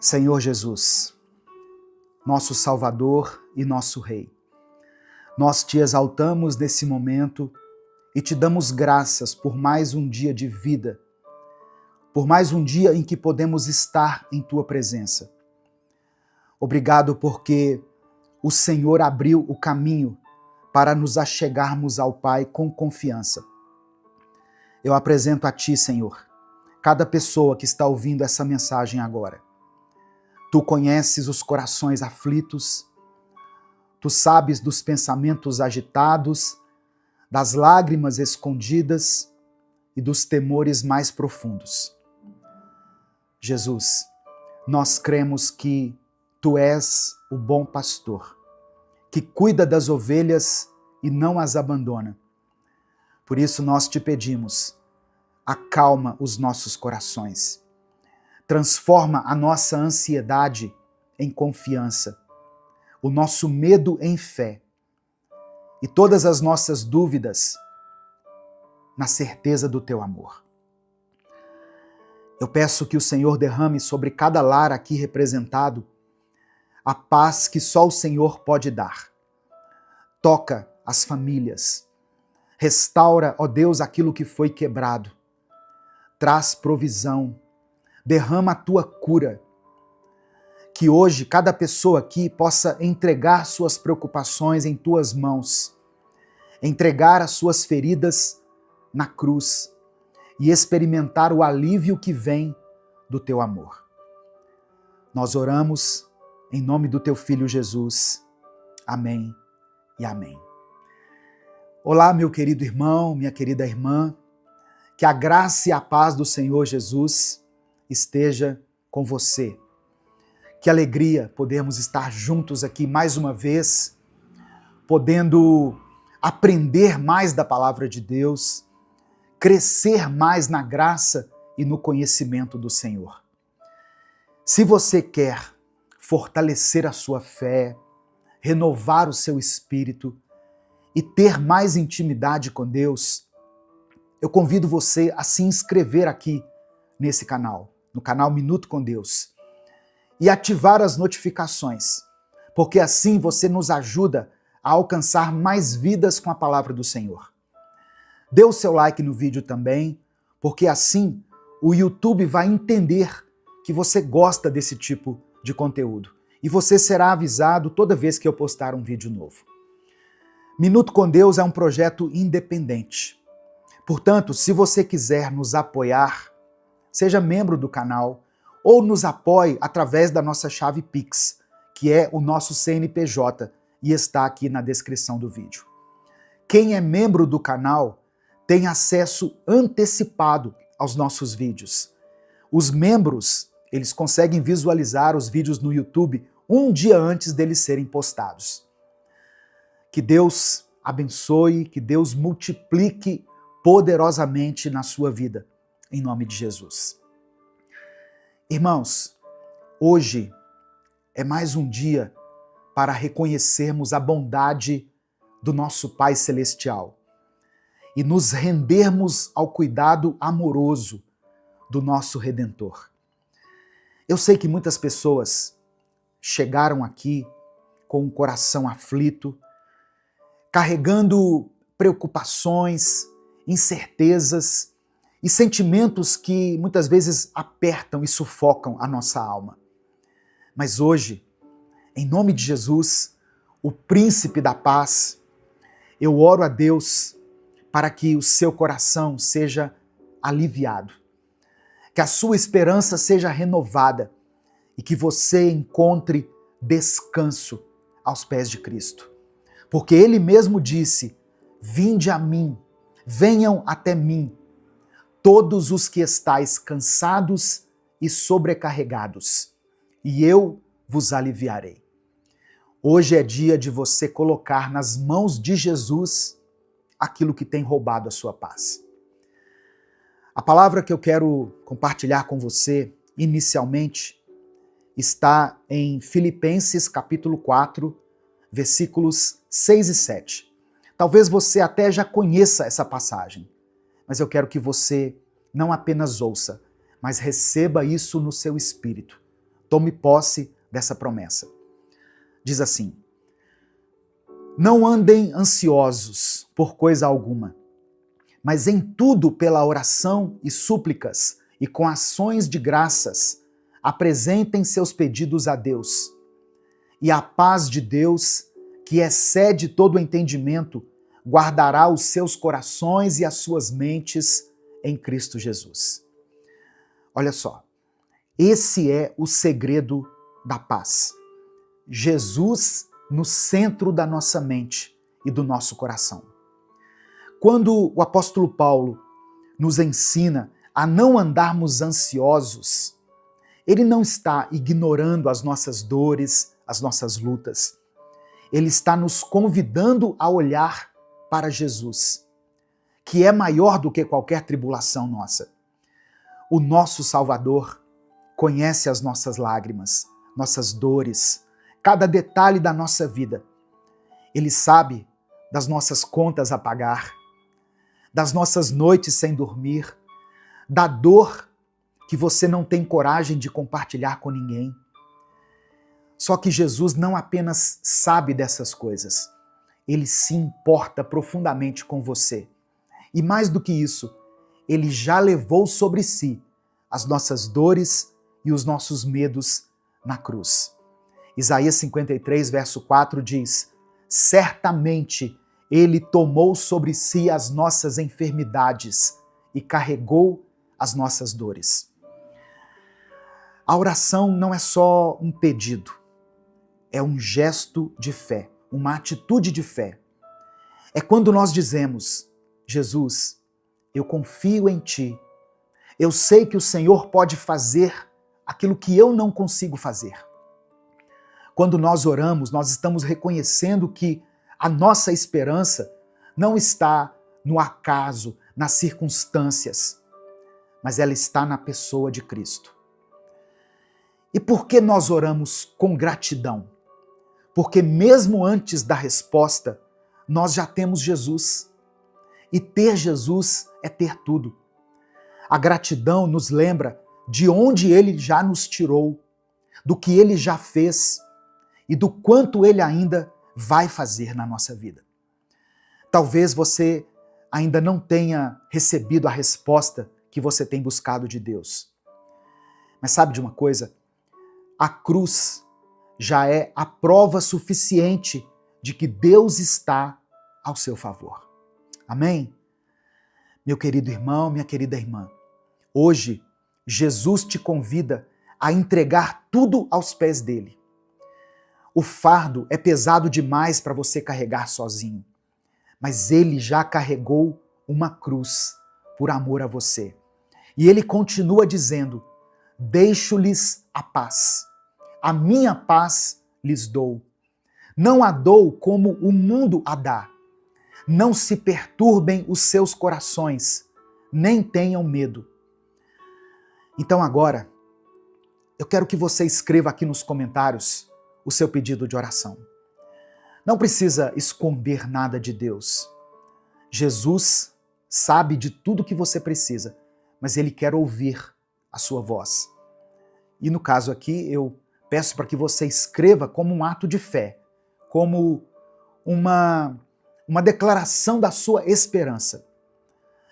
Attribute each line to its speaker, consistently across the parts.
Speaker 1: Senhor Jesus, nosso Salvador e nosso Rei, nós te exaltamos nesse momento e te damos graças por mais um dia de vida, por mais um dia em que podemos estar em tua presença. Obrigado porque o Senhor abriu o caminho para nos achegarmos ao Pai com confiança. Eu apresento a ti, Senhor, cada pessoa que está ouvindo essa mensagem agora. Tu conheces os corações aflitos, tu sabes dos pensamentos agitados, das lágrimas escondidas e dos temores mais profundos. Jesus, nós cremos que tu és o bom pastor, que cuida das ovelhas e não as abandona. Por isso nós te pedimos, acalma os nossos corações. Transforma a nossa ansiedade em confiança, o nosso medo em fé e todas as nossas dúvidas na certeza do teu amor. Eu peço que o Senhor derrame sobre cada lar aqui representado a paz que só o Senhor pode dar. Toca as famílias, restaura, ó Deus, aquilo que foi quebrado, traz provisão, derrama a tua cura, que hoje cada pessoa aqui possa entregar suas preocupações em tuas mãos, entregar as suas feridas na cruz e experimentar o alívio que vem do teu amor. Nós oramos em nome do teu Filho Jesus. Amém e amém. Olá, meu querido irmão, minha querida irmã, que a graça e a paz do Senhor Jesus esteja com você. Que alegria podermos estar juntos aqui mais uma vez, podendo aprender mais da palavra de Deus, crescer mais na graça e no conhecimento do Senhor. Se você quer fortalecer a sua fé, renovar o seu espírito e ter mais intimidade com Deus, eu convido você a se inscrever aqui nesse canal, no canal Minuto com Deus, e ativar as notificações, porque assim você nos ajuda a alcançar mais vidas com a palavra do Senhor. Dê o seu like no vídeo também, porque assim o YouTube vai entender que você gosta desse tipo de conteúdo e você será avisado toda vez que eu postar um vídeo novo. Minuto com Deus é um projeto independente. Portanto, se você quiser nos apoiar, seja membro do canal ou nos apoie através da nossa chave Pix, que é o nosso CNPJ e está aqui na descrição do vídeo. Quem é membro do canal tem acesso antecipado aos nossos vídeos. Os membros, eles conseguem visualizar os vídeos no YouTube um dia antes deles serem postados. Que Deus abençoe, que Deus multiplique poderosamente na sua vida, em nome de Jesus. Irmãos, hoje é mais um dia para reconhecermos a bondade do nosso Pai Celestial e nos rendermos ao cuidado amoroso do nosso Redentor. Eu sei que muitas pessoas chegaram aqui com o coração aflito, carregando preocupações, incertezas e sentimentos que muitas vezes apertam e sufocam a nossa alma. Mas hoje, em nome de Jesus, o Príncipe da Paz, eu oro a Deus para que o seu coração seja aliviado, que a sua esperança seja renovada e que você encontre descanso aos pés de Cristo. Porque Ele mesmo disse, vinde a mim, venham até mim, todos os que estáis cansados e sobrecarregados, e eu vos aliviarei. Hoje é dia de você colocar nas mãos de Jesus aquilo que tem roubado a sua paz. A palavra que eu quero compartilhar com você, inicialmente, está em Filipenses capítulo 4, versículos 6 e 7. Talvez você até já conheça essa passagem, mas eu quero que você não apenas ouça, mas receba isso no seu espírito. Tome posse dessa promessa. Diz assim: não andem ansiosos por coisa alguma, mas em tudo pela oração e súplicas e com ações de graças, apresentem seus pedidos a Deus. E a paz de Deus, que excede todo o entendimento, guardará os seus corações e as suas mentes em Cristo Jesus. Olha só, esse é o segredo da paz. Jesus no centro da nossa mente e do nosso coração. Quando o apóstolo Paulo nos ensina a não andarmos ansiosos, ele não está ignorando as nossas dores, as nossas lutas. Ele está nos convidando a olhar para Jesus, que é maior do que qualquer tribulação nossa. O nosso Salvador conhece as nossas lágrimas, nossas dores, cada detalhe da nossa vida. Ele sabe das nossas contas a pagar, das nossas noites sem dormir, da dor que você não tem coragem de compartilhar com ninguém. Só que Jesus não apenas sabe dessas coisas, ele se importa profundamente com você. E mais do que isso, ele já levou sobre si as nossas dores e os nossos medos na cruz. Isaías 53, verso 4 diz: certamente ele tomou sobre si as nossas enfermidades e carregou as nossas dores. A oração não é só um pedido, é um gesto de fé, uma atitude de fé. É quando nós dizemos: Jesus, eu confio em Ti. Eu sei que o Senhor pode fazer aquilo que eu não consigo fazer. Quando nós oramos, nós estamos reconhecendo que a nossa esperança não está no acaso, nas circunstâncias, mas ela está na pessoa de Cristo. E por que nós oramos com gratidão? Porque mesmo antes da resposta, nós já temos Jesus. E ter Jesus é ter tudo. A gratidão nos lembra de onde Ele já nos tirou, do que Ele já fez e do quanto Ele ainda vai fazer na nossa vida. Talvez você ainda não tenha recebido a resposta que você tem buscado de Deus. Mas sabe de uma coisa? A cruz já é a prova suficiente de que Deus está ao seu favor. Amém? Meu querido irmão, minha querida irmã, hoje Jesus te convida a entregar tudo aos pés dele. O fardo é pesado demais para você carregar sozinho, mas ele já carregou uma cruz por amor a você. E ele continua dizendo: deixo-lhes a paz. A minha paz lhes dou. Não a dou como o mundo a dá. Não se perturbem os seus corações, nem tenham medo. Então agora, eu quero que você escreva aqui nos comentários o seu pedido de oração. Não precisa esconder nada de Deus. Jesus sabe de tudo que você precisa, mas Ele quer ouvir a sua voz. E no caso aqui, eu peço para que você escreva como um ato de fé, como uma declaração da sua esperança.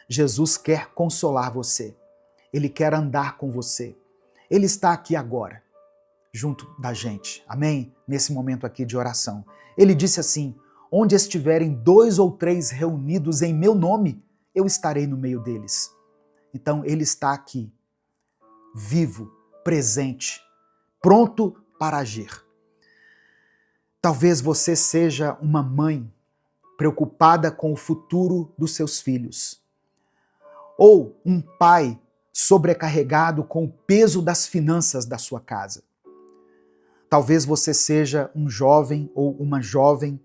Speaker 1: Jesus quer consolar você. Ele quer andar com você. Ele está aqui agora, junto da gente. Amém? Nesse momento aqui de oração. Ele disse assim: onde estiverem 2 ou 3 reunidos em meu nome, eu estarei no meio deles. Então Ele está aqui, vivo, presente, pronto para agir. Talvez você seja uma mãe preocupada com o futuro dos seus filhos, ou um pai sobrecarregado com o peso das finanças da sua casa. Talvez você seja um jovem ou uma jovem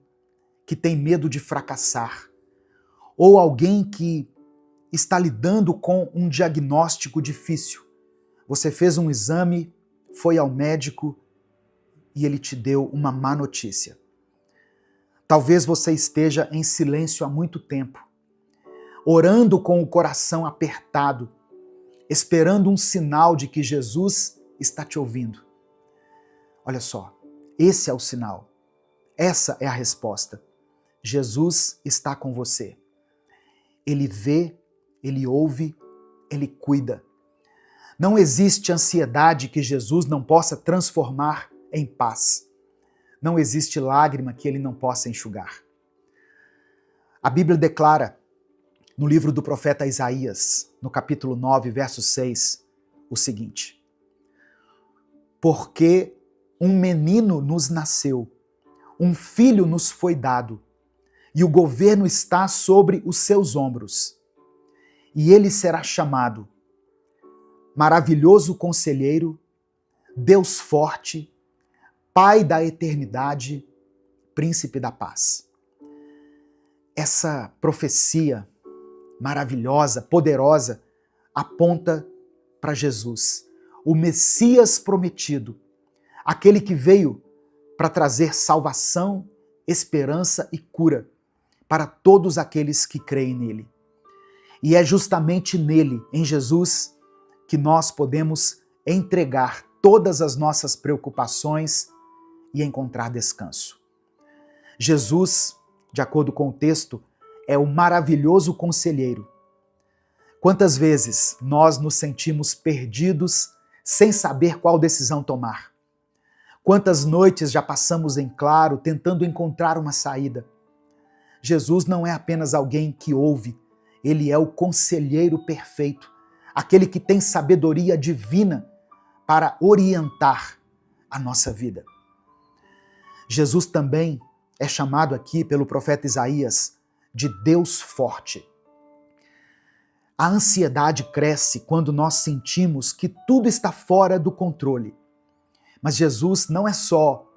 Speaker 1: que tem medo de fracassar, ou alguém que está lidando com um diagnóstico difícil. Você fez um exame, foi ao médico e ele te deu uma má notícia. Talvez você esteja em silêncio há muito tempo, orando com o coração apertado, esperando um sinal de que Jesus está te ouvindo. Olha só, esse é o sinal. Essa é a resposta. Jesus está com você. Ele vê, ele ouve, ele cuida. Não existe ansiedade que Jesus não possa transformar em paz. Não existe lágrima que ele não possa enxugar. A Bíblia declara, no livro do profeta Isaías, no capítulo 9, verso 6, o seguinte: porque um menino nos nasceu, um filho nos foi dado, e o governo está sobre os seus ombros. E ele será chamado Maravilhoso Conselheiro, Deus Forte, Pai da Eternidade, Príncipe da Paz. Essa profecia maravilhosa, poderosa, aponta para Jesus, o Messias prometido, aquele que veio para trazer salvação, esperança e cura para todos aqueles que creem nele. E é justamente nele, em Jesus, que nós podemos entregar todas as nossas preocupações e encontrar descanso. Jesus, de acordo com o texto, é o maravilhoso conselheiro. Quantas vezes nós nos sentimos perdidos sem saber qual decisão tomar? Quantas noites já passamos em claro tentando encontrar uma saída? Jesus não é apenas alguém que ouve, ele é o conselheiro perfeito, aquele que tem sabedoria divina para orientar a nossa vida. Jesus também é chamado aqui pelo profeta Isaías de Deus forte. A ansiedade cresce quando nós sentimos que tudo está fora do controle. Mas Jesus não é só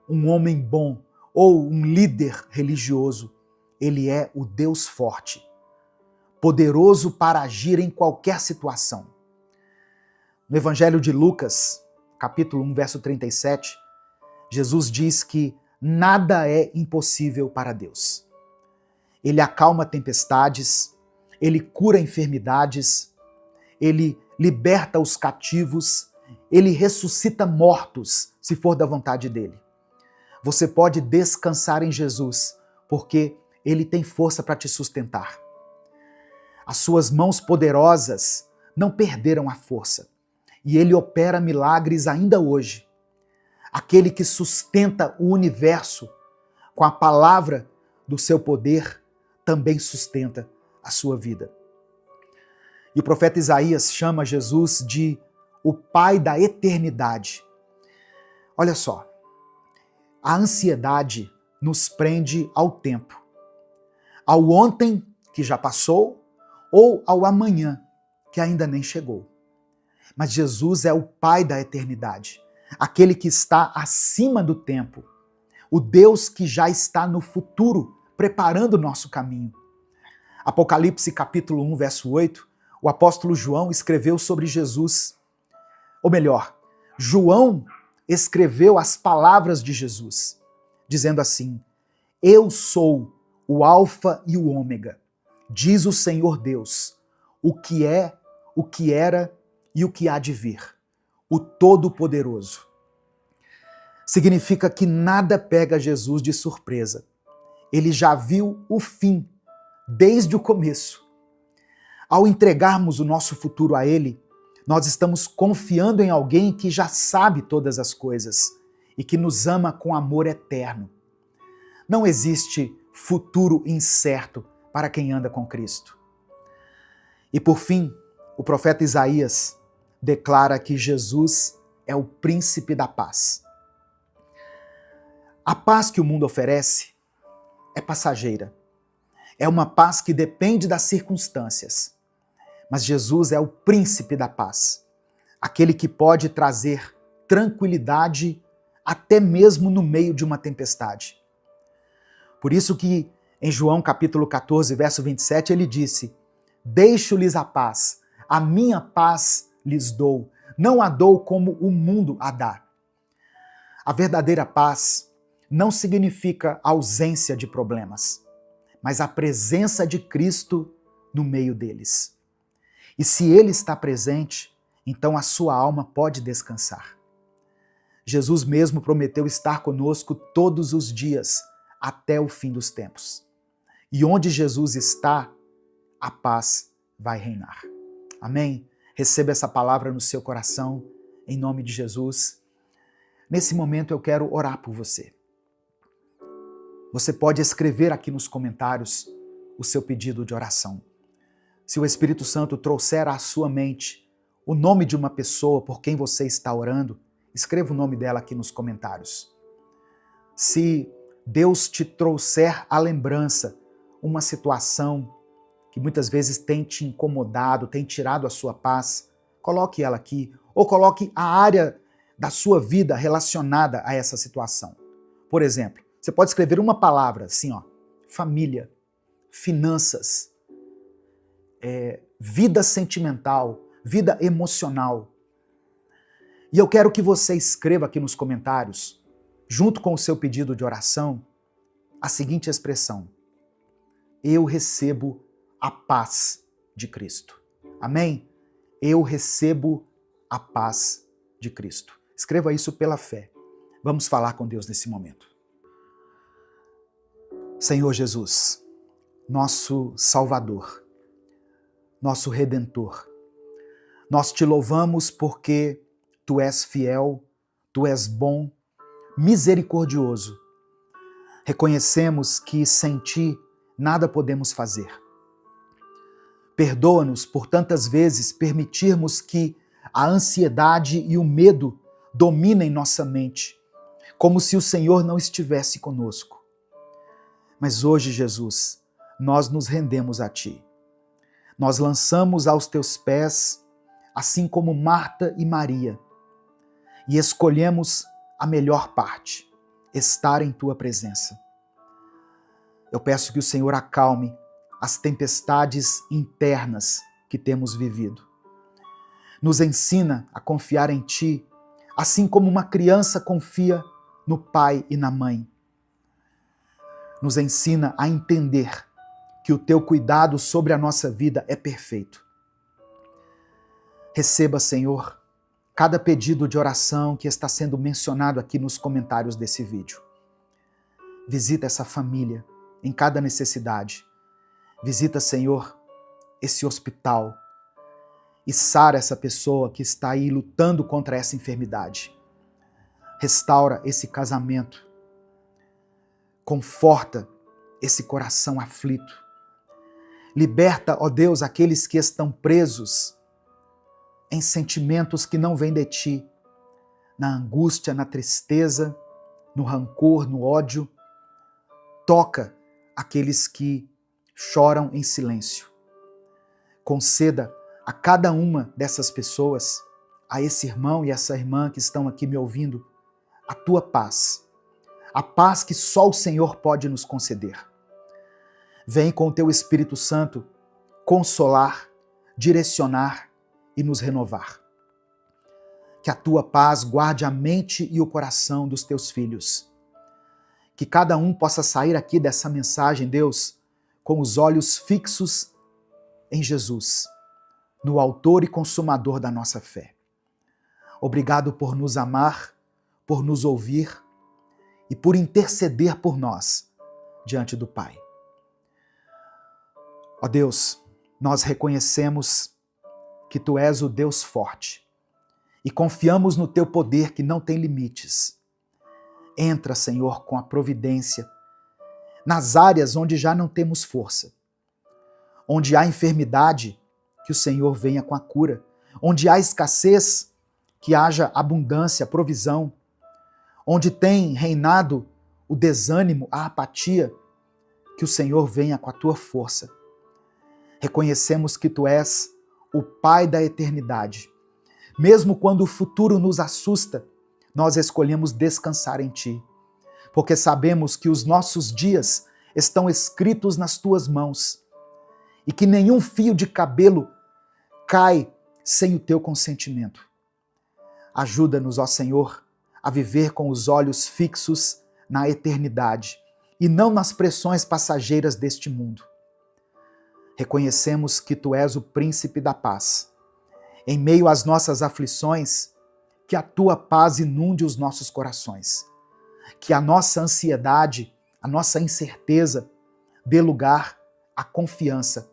Speaker 1: um homem bom ou um líder religioso. Ele é o Deus forte, poderoso para agir em qualquer situação. No Evangelho de Lucas, capítulo 1, verso 37, Jesus diz que nada é impossível para Deus. Ele acalma tempestades, ele cura enfermidades, ele liberta os cativos, ele ressuscita mortos, se for da vontade dele. Você pode descansar em Jesus, porque ele tem força para te sustentar. As suas mãos poderosas não perderam a força, e ele opera milagres ainda hoje. Aquele que sustenta o universo com a palavra do seu poder também sustenta a sua vida. E o profeta Isaías chama Jesus de o Pai da eternidade. Olha só, a ansiedade nos prende ao tempo, ao ontem que já passou ou ao amanhã que ainda nem chegou. Mas Jesus é o Pai da eternidade, aquele que está acima do tempo, o Deus que já está no futuro, preparando o nosso caminho. Apocalipse capítulo 1, verso 8, o apóstolo João escreveu sobre Jesus. Ou melhor, João escreveu as palavras de Jesus, dizendo assim: eu sou o Alfa e o Ômega, diz o Senhor Deus, o que é, o que era e o que há de vir, o Todo-Poderoso. Significa que nada pega Jesus de surpresa. Ele já viu o fim desde o começo. Ao entregarmos o nosso futuro a Ele, nós estamos confiando em alguém que já sabe todas as coisas e que nos ama com amor eterno. Não existe futuro incerto para quem anda com Cristo. E por fim, o profeta Isaías declara que Jesus é o príncipe da paz. A paz que o mundo oferece é passageira. É uma paz que depende das circunstâncias. Mas Jesus é o príncipe da paz, aquele que pode trazer tranquilidade até mesmo no meio de uma tempestade. Por isso que em João capítulo 14, verso 27, ele disse: deixo-lhes a paz, a minha paz lhes dou, não a dou como o mundo a dá. A verdadeira paz não significa ausência de problemas, mas a presença de Cristo no meio deles. E se Ele está presente, então a sua alma pode descansar. Jesus mesmo prometeu estar conosco todos os dias, até o fim dos tempos. E onde Jesus está, a paz vai reinar. Amém? Receba essa palavra no seu coração, em nome de Jesus. Nesse momento eu quero orar por você. Você pode escrever aqui nos comentários o seu pedido de oração. Se o Espírito Santo trouxer à sua mente o nome de uma pessoa por quem você está orando, escreva o nome dela aqui nos comentários. Se Deus te trouxer à lembrança uma situação que muitas vezes tem te incomodado, tem tirado a sua paz, coloque ela aqui, ou coloque a área da sua vida relacionada a essa situação. Por exemplo, você pode escrever uma palavra assim, ó, família, finanças, vida sentimental, vida emocional. E eu quero que você escreva aqui nos comentários, junto com o seu pedido de oração, a seguinte expressão: eu recebo a paz de Cristo. Amém? Eu recebo a paz de Cristo. Escreva isso pela fé. Vamos falar com Deus nesse momento. Senhor Jesus, nosso Salvador, nosso Redentor, nós te louvamos porque Tu és fiel, Tu és bom, misericordioso. Reconhecemos que sem Ti nada podemos fazer. Perdoa-nos por tantas vezes permitirmos que a ansiedade e o medo dominem nossa mente, como se o Senhor não estivesse conosco. Mas hoje, Jesus, nós nos rendemos a Ti. Nós lançamos aos Teus pés, assim como Marta e Maria, e escolhemos a melhor parte, estar em Tua presença. Eu peço que o Senhor acalme as tempestades internas que temos vivido. Nos ensina a confiar em Ti, assim como uma criança confia no pai e na mãe. Nos ensina a entender que o Teu cuidado sobre a nossa vida é perfeito. Receba, Senhor, cada pedido de oração que está sendo mencionado aqui nos comentários desse vídeo. Visita essa família em cada necessidade. Visita, Senhor, esse hospital e sara essa pessoa que está aí lutando contra essa enfermidade. Restaura esse casamento. Conforta esse coração aflito. Liberta, ó Deus, aqueles que estão presos em sentimentos que não vêm de Ti, na angústia, na tristeza, no rancor, no ódio. Toca aqueles que choram em silêncio. Conceda a cada uma dessas pessoas, a esse irmão e essa irmã que estão aqui me ouvindo, a Tua paz. A paz que só o Senhor pode nos conceder. Vem com o Teu Espírito Santo consolar, direcionar e nos renovar. Que a Tua paz guarde a mente e o coração dos Teus filhos. Que cada um possa sair aqui dessa mensagem, Deus, com os olhos fixos em Jesus, no autor e consumador da nossa fé. Obrigado por nos amar, por nos ouvir e por interceder por nós diante do Pai. Ó Deus, nós reconhecemos que Tu és o Deus forte e confiamos no Teu poder que não tem limites. Entra, Senhor, com a providência nas áreas onde já não temos força. Onde há enfermidade, que o Senhor venha com a cura. Onde há escassez, que haja abundância, provisão. Onde tem reinado o desânimo, a apatia, que o Senhor venha com a Tua força. Reconhecemos que Tu és o Pai da eternidade. Mesmo quando o futuro nos assusta, nós escolhemos descansar em Ti, porque sabemos que os nossos dias estão escritos nas Tuas mãos e que nenhum fio de cabelo cai sem o Teu consentimento. Ajuda-nos, ó Senhor, a viver com os olhos fixos na eternidade e não nas pressões passageiras deste mundo. Reconhecemos que Tu és o príncipe da paz. Em meio às nossas aflições, que a tua paz inunde os nossos corações. Que a nossa ansiedade, a nossa incerteza dê lugar à confiança.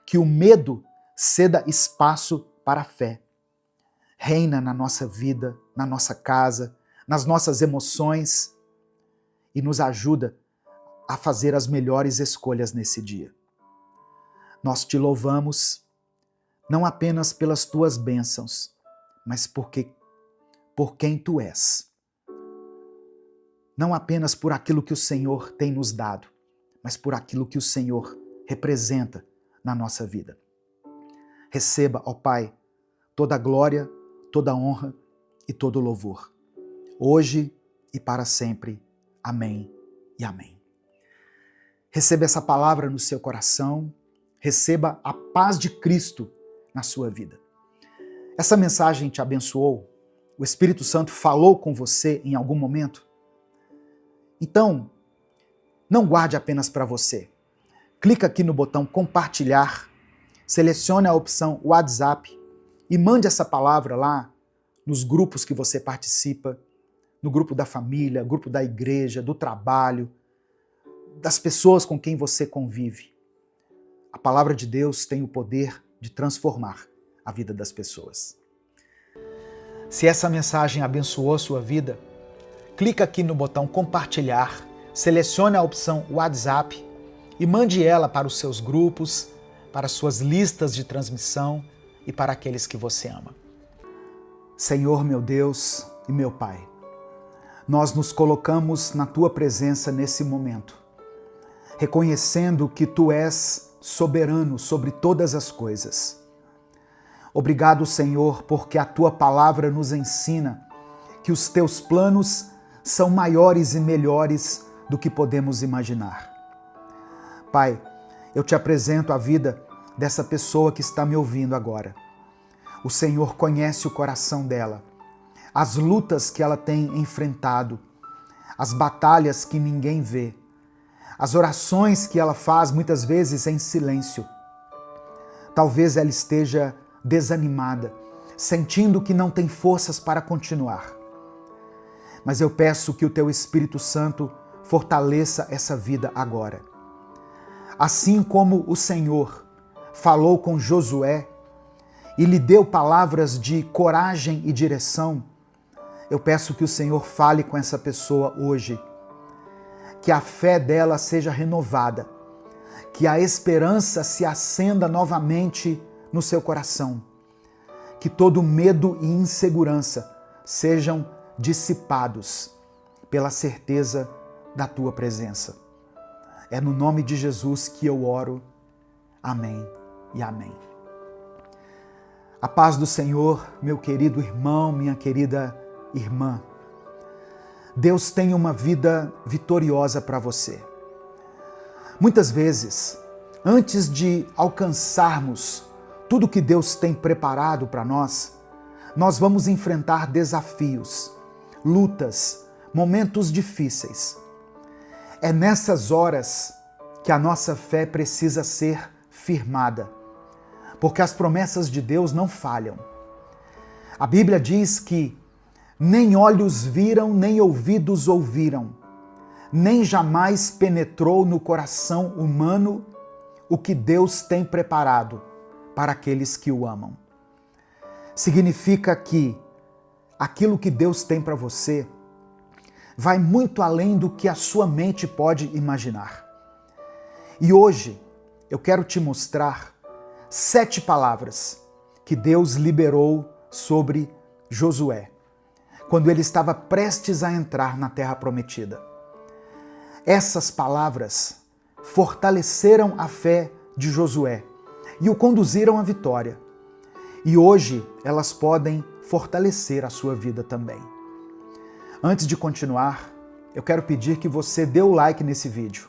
Speaker 1: Que o medo ceda espaço para a fé. Reina na nossa vida, na nossa casa, nas nossas emoções e nos ajuda a fazer as melhores escolhas nesse dia. Nós te louvamos, não apenas pelas tuas bênçãos, mas por quem tu és. Não apenas por aquilo que o Senhor tem nos dado, mas por aquilo que o Senhor representa na nossa vida. Receba, ó Pai, toda a glória, toda a honra e todo o louvor, hoje e para sempre. Amém e amém. Receba essa palavra no seu coração, receba a paz de Cristo na sua vida. Essa mensagem te abençoou? O Espírito Santo falou com você em algum momento? Então, não guarde apenas para você. Clica aqui no botão compartilhar, selecione a opção WhatsApp e mande essa palavra lá nos grupos que você participa, no grupo da família, grupo da igreja, do trabalho, das pessoas com quem você convive. A palavra de Deus tem o poder de transformar a vida das pessoas. Se essa mensagem abençoou a sua vida, clica aqui no botão compartilhar, selecione a opção WhatsApp e mande ela para os seus grupos, para suas listas de transmissão e para aqueles que você ama. Senhor, meu Deus e meu Pai, nós nos colocamos na Tua presença nesse momento, reconhecendo que Tu és soberano sobre todas as coisas. Obrigado, Senhor, porque a Tua palavra nos ensina que os Teus planos são maiores e melhores do que podemos imaginar. Pai, eu te apresento a vida dessa pessoa que está me ouvindo agora. O Senhor conhece o coração dela, as lutas que ela tem enfrentado, as batalhas que ninguém vê, as orações que ela faz muitas vezes em silêncio. Talvez ela esteja desanimada, sentindo que não tem forças para continuar. Mas eu peço que o Teu Espírito Santo fortaleça essa vida agora. Assim como o Senhor falou com Josué e lhe deu palavras de coragem e direção, eu peço que o Senhor fale com essa pessoa hoje, que a fé dela seja renovada, que a esperança se acenda novamente no seu coração, que todo medo e insegurança sejam dissipados pela certeza da Tua presença. É no nome de Jesus que eu oro. Amém e amém. A paz do Senhor, meu querido irmão, minha querida irmã. Deus tem uma vida vitoriosa para você. Muitas vezes, antes de alcançarmos tudo que Deus tem preparado para nós, nós vamos enfrentar desafios, lutas, momentos difíceis. É nessas horas que a nossa fé precisa ser firmada, porque as promessas de Deus não falham. A Bíblia diz que nem olhos viram, nem ouvidos ouviram, nem jamais penetrou no coração humano o que Deus tem preparado para aqueles que o amam. Significa que aquilo que Deus tem para você vai muito além do que a sua mente pode imaginar. E hoje eu quero te mostrar 7 palavras que Deus liberou sobre Josué, quando ele estava prestes a entrar na Terra Prometida. Essas palavras fortaleceram a fé de Josué e o conduziram à vitória. E hoje elas podem fortalecer a sua vida também. Antes de continuar, eu quero pedir que você dê o like nesse vídeo.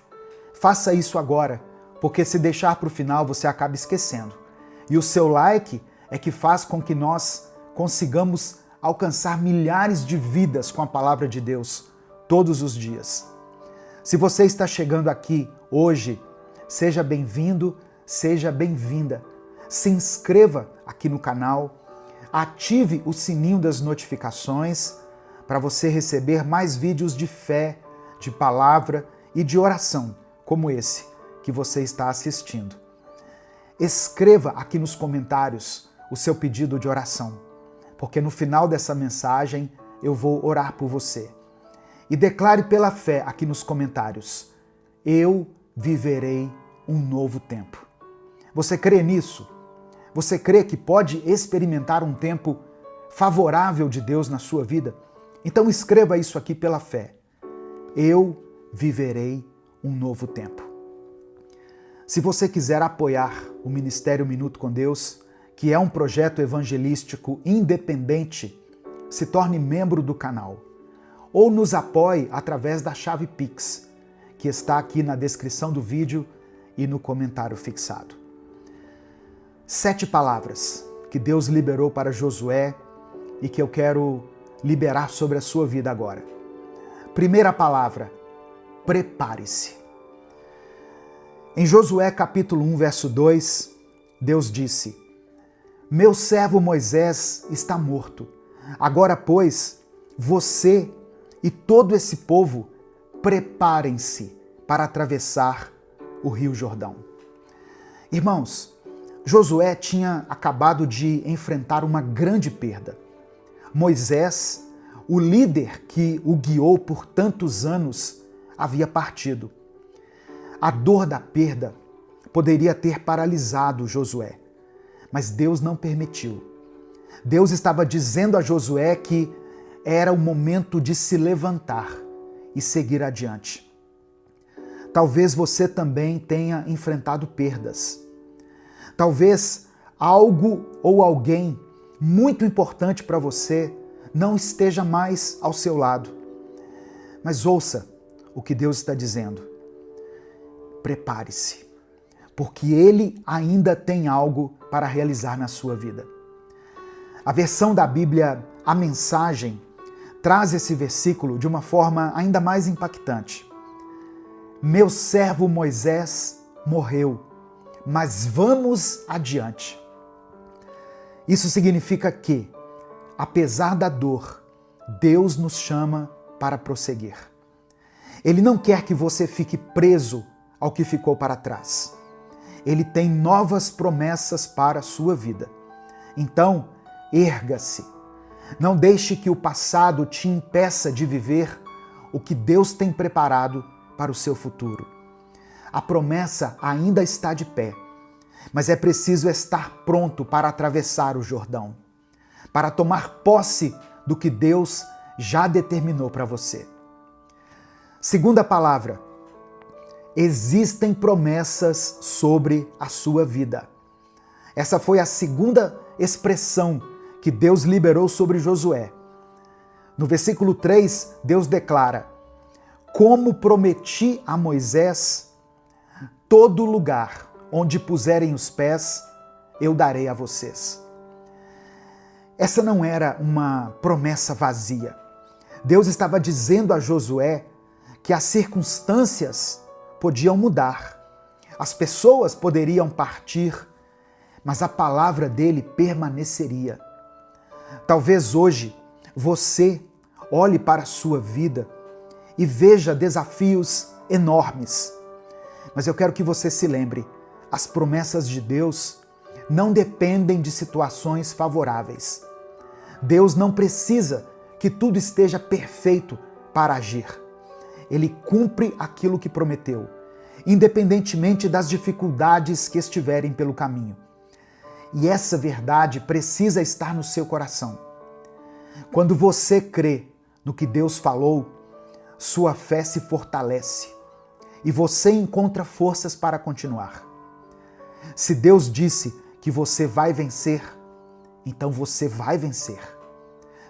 Speaker 1: Faça isso agora, porque se deixar para o final você acaba esquecendo. E o seu like é que faz com que nós consigamos alcançar milhares de vidas com a palavra de Deus todos os dias. Se você está chegando aqui hoje, seja bem-vindo, seja bem-vinda. Se inscreva aqui no canal, ative o sininho das notificações para você receber mais vídeos de fé, de palavra e de oração, como esse que você está assistindo. Escreva aqui nos comentários o seu pedido de oração, porque no final dessa mensagem eu vou orar por você. E declare pela fé aqui nos comentários: eu viverei um novo tempo. Você crê nisso? Você crê que pode experimentar um tempo favorável de Deus na sua vida? Então escreva isso aqui pela fé. Eu viverei um novo tempo. Se você quiser apoiar o Ministério Minuto com Deus, que é um projeto evangelístico independente, se torne membro do canal. Ou nos apoie através da chave Pix, que está aqui na descrição do vídeo e no comentário fixado. 7 palavras que Deus liberou para Josué e que eu quero liberar sobre a sua vida agora. Primeira palavra: prepare-se. Em Josué capítulo 1, verso 2, Deus disse: meu servo Moisés está morto. Agora, pois, você e todo esse povo preparem-se para atravessar o Rio Jordão. Irmãos, Josué tinha acabado de enfrentar uma grande perda. Moisés, o líder que o guiou por tantos anos, havia partido. A dor da perda poderia ter paralisado Josué, mas Deus não permitiu. Deus estava dizendo a Josué que era o momento de se levantar e seguir adiante. Talvez você também tenha enfrentado perdas. Talvez algo ou alguém muito importante para você não esteja mais ao seu lado. Mas ouça o que Deus está dizendo. Prepare-se, porque Ele ainda tem algo para realizar na sua vida. A versão da Bíblia, a Mensagem, traz esse versículo de uma forma ainda mais impactante. Meu servo Moisés morreu, mas vamos adiante. Isso significa que, apesar da dor, Deus nos chama para prosseguir. Ele não quer que você fique preso ao que ficou para trás. Ele tem novas promessas para a sua vida. Então, erga-se. Não deixe que o passado te impeça de viver o que Deus tem preparado para o seu futuro. A promessa ainda está de pé, mas é preciso estar pronto para atravessar o Jordão, para tomar posse do que Deus já determinou para você. Segunda palavra: existem promessas sobre a sua vida. Essa foi a segunda expressão que Deus liberou sobre Josué. No versículo 3, Deus declara: como prometi a Moisés, todo lugar onde puserem os pés, eu darei a vocês. Essa não era uma promessa vazia. Deus estava dizendo a Josué que as circunstâncias podiam mudar, as pessoas poderiam partir, mas a palavra dele permaneceria. Talvez hoje você olhe para a sua vida e veja desafios enormes, mas eu quero que você se lembre, as promessas de Deus não dependem de situações favoráveis. Deus não precisa que tudo esteja perfeito para agir. Ele cumpre aquilo que prometeu, independentemente das dificuldades que estiverem pelo caminho. E essa verdade precisa estar no seu coração. Quando você crê no que Deus falou, sua fé se fortalece e você encontra forças para continuar. Se Deus disse que você vai vencer, então você vai vencer.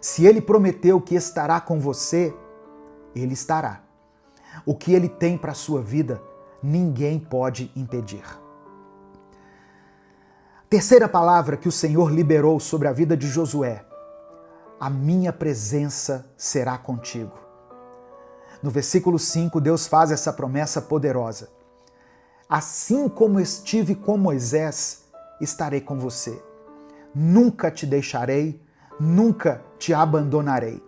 Speaker 1: Se Ele prometeu que estará com você, Ele estará. O que Ele tem para a sua vida, ninguém pode impedir. Terceira palavra que o Senhor liberou sobre a vida de Josué: a minha presença será contigo. No versículo 5, Deus faz essa promessa poderosa. Assim como estive com Moisés, estarei com você. nunca te deixarei, nunca te abandonarei.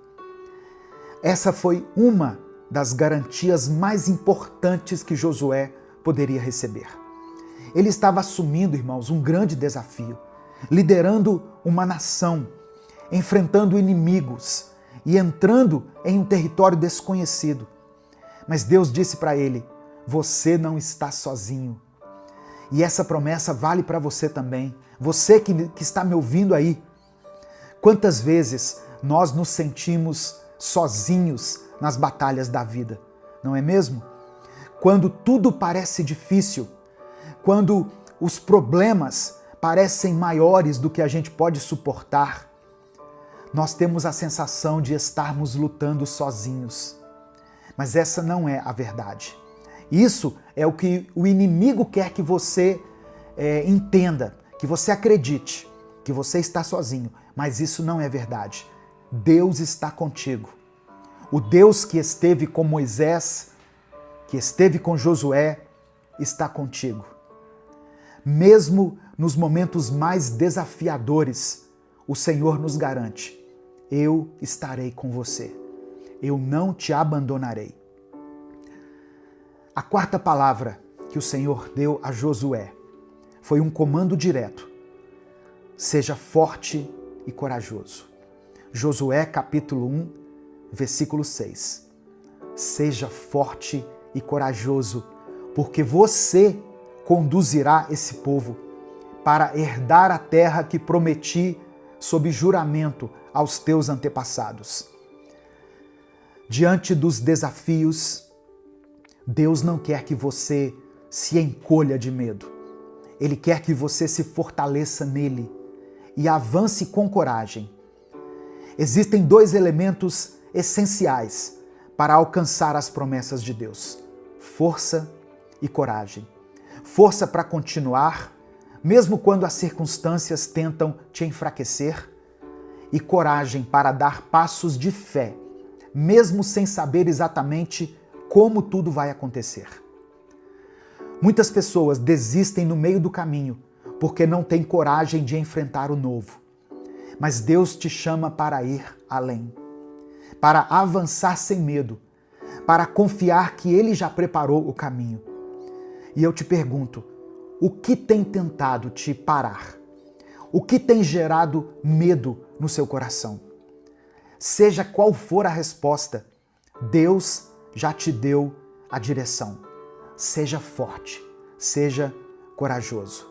Speaker 1: Essa foi uma das garantias mais importantes que Josué poderia receber. Ele estava assumindo, irmãos, um grande desafio, liderando uma nação, enfrentando inimigos e entrando em um território desconhecido. Mas Deus disse para ele: você não está sozinho. E essa promessa vale para você também. Você que está me ouvindo aí. Quantas vezes nós nos sentimos sozinhos nas batalhas da vida, não é mesmo? Quando tudo parece difícil, quando os problemas parecem maiores do que a gente pode suportar, nós temos a sensação de estarmos lutando sozinhos. Mas essa não é a verdade. Isso é o que o inimigo quer que você entenda, que você acredite, que você está sozinho. Mas isso não é verdade. Deus está contigo. O Deus que esteve com Moisés, que esteve com Josué, está contigo. Mesmo nos momentos mais desafiadores, o Senhor nos garante: eu estarei com você. Eu não te abandonarei. A quarta palavra que o Senhor deu a Josué foi um comando direto: seja forte e corajoso. Josué capítulo 1, versículo 6. Seja forte e corajoso, porque você conduzirá esse povo para herdar a terra que prometi sob juramento aos teus antepassados. Diante dos desafios, Deus não quer que você se encolha de medo. Ele quer que você se fortaleça nele e avance com coragem. Existem dois elementos essenciais para alcançar as promessas de Deus: força e coragem. Força para continuar, mesmo quando as circunstâncias tentam te enfraquecer, e coragem para dar passos de fé, mesmo sem saber exatamente como tudo vai acontecer. Muitas pessoas desistem no meio do caminho porque não têm coragem de enfrentar o novo. Mas Deus te chama para ir além, para avançar sem medo, para confiar que Ele já preparou o caminho. E eu te pergunto, o que tem tentado te parar? O que tem gerado medo no seu coração? Seja qual for a resposta, Deus já te deu a direção. Seja forte, seja corajoso.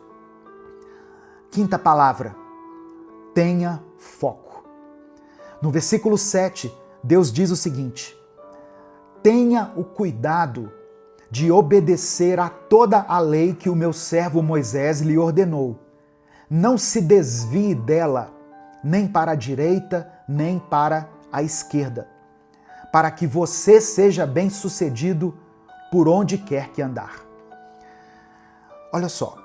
Speaker 1: Quinta palavra: tenha foco. No versículo 7, Deus diz o seguinte: tenha o cuidado de obedecer a toda a lei que o meu servo Moisés lhe ordenou. Não se desvie dela, nem para a direita, nem para a esquerda, para que você seja bem-sucedido por onde quer que andar. Olha só,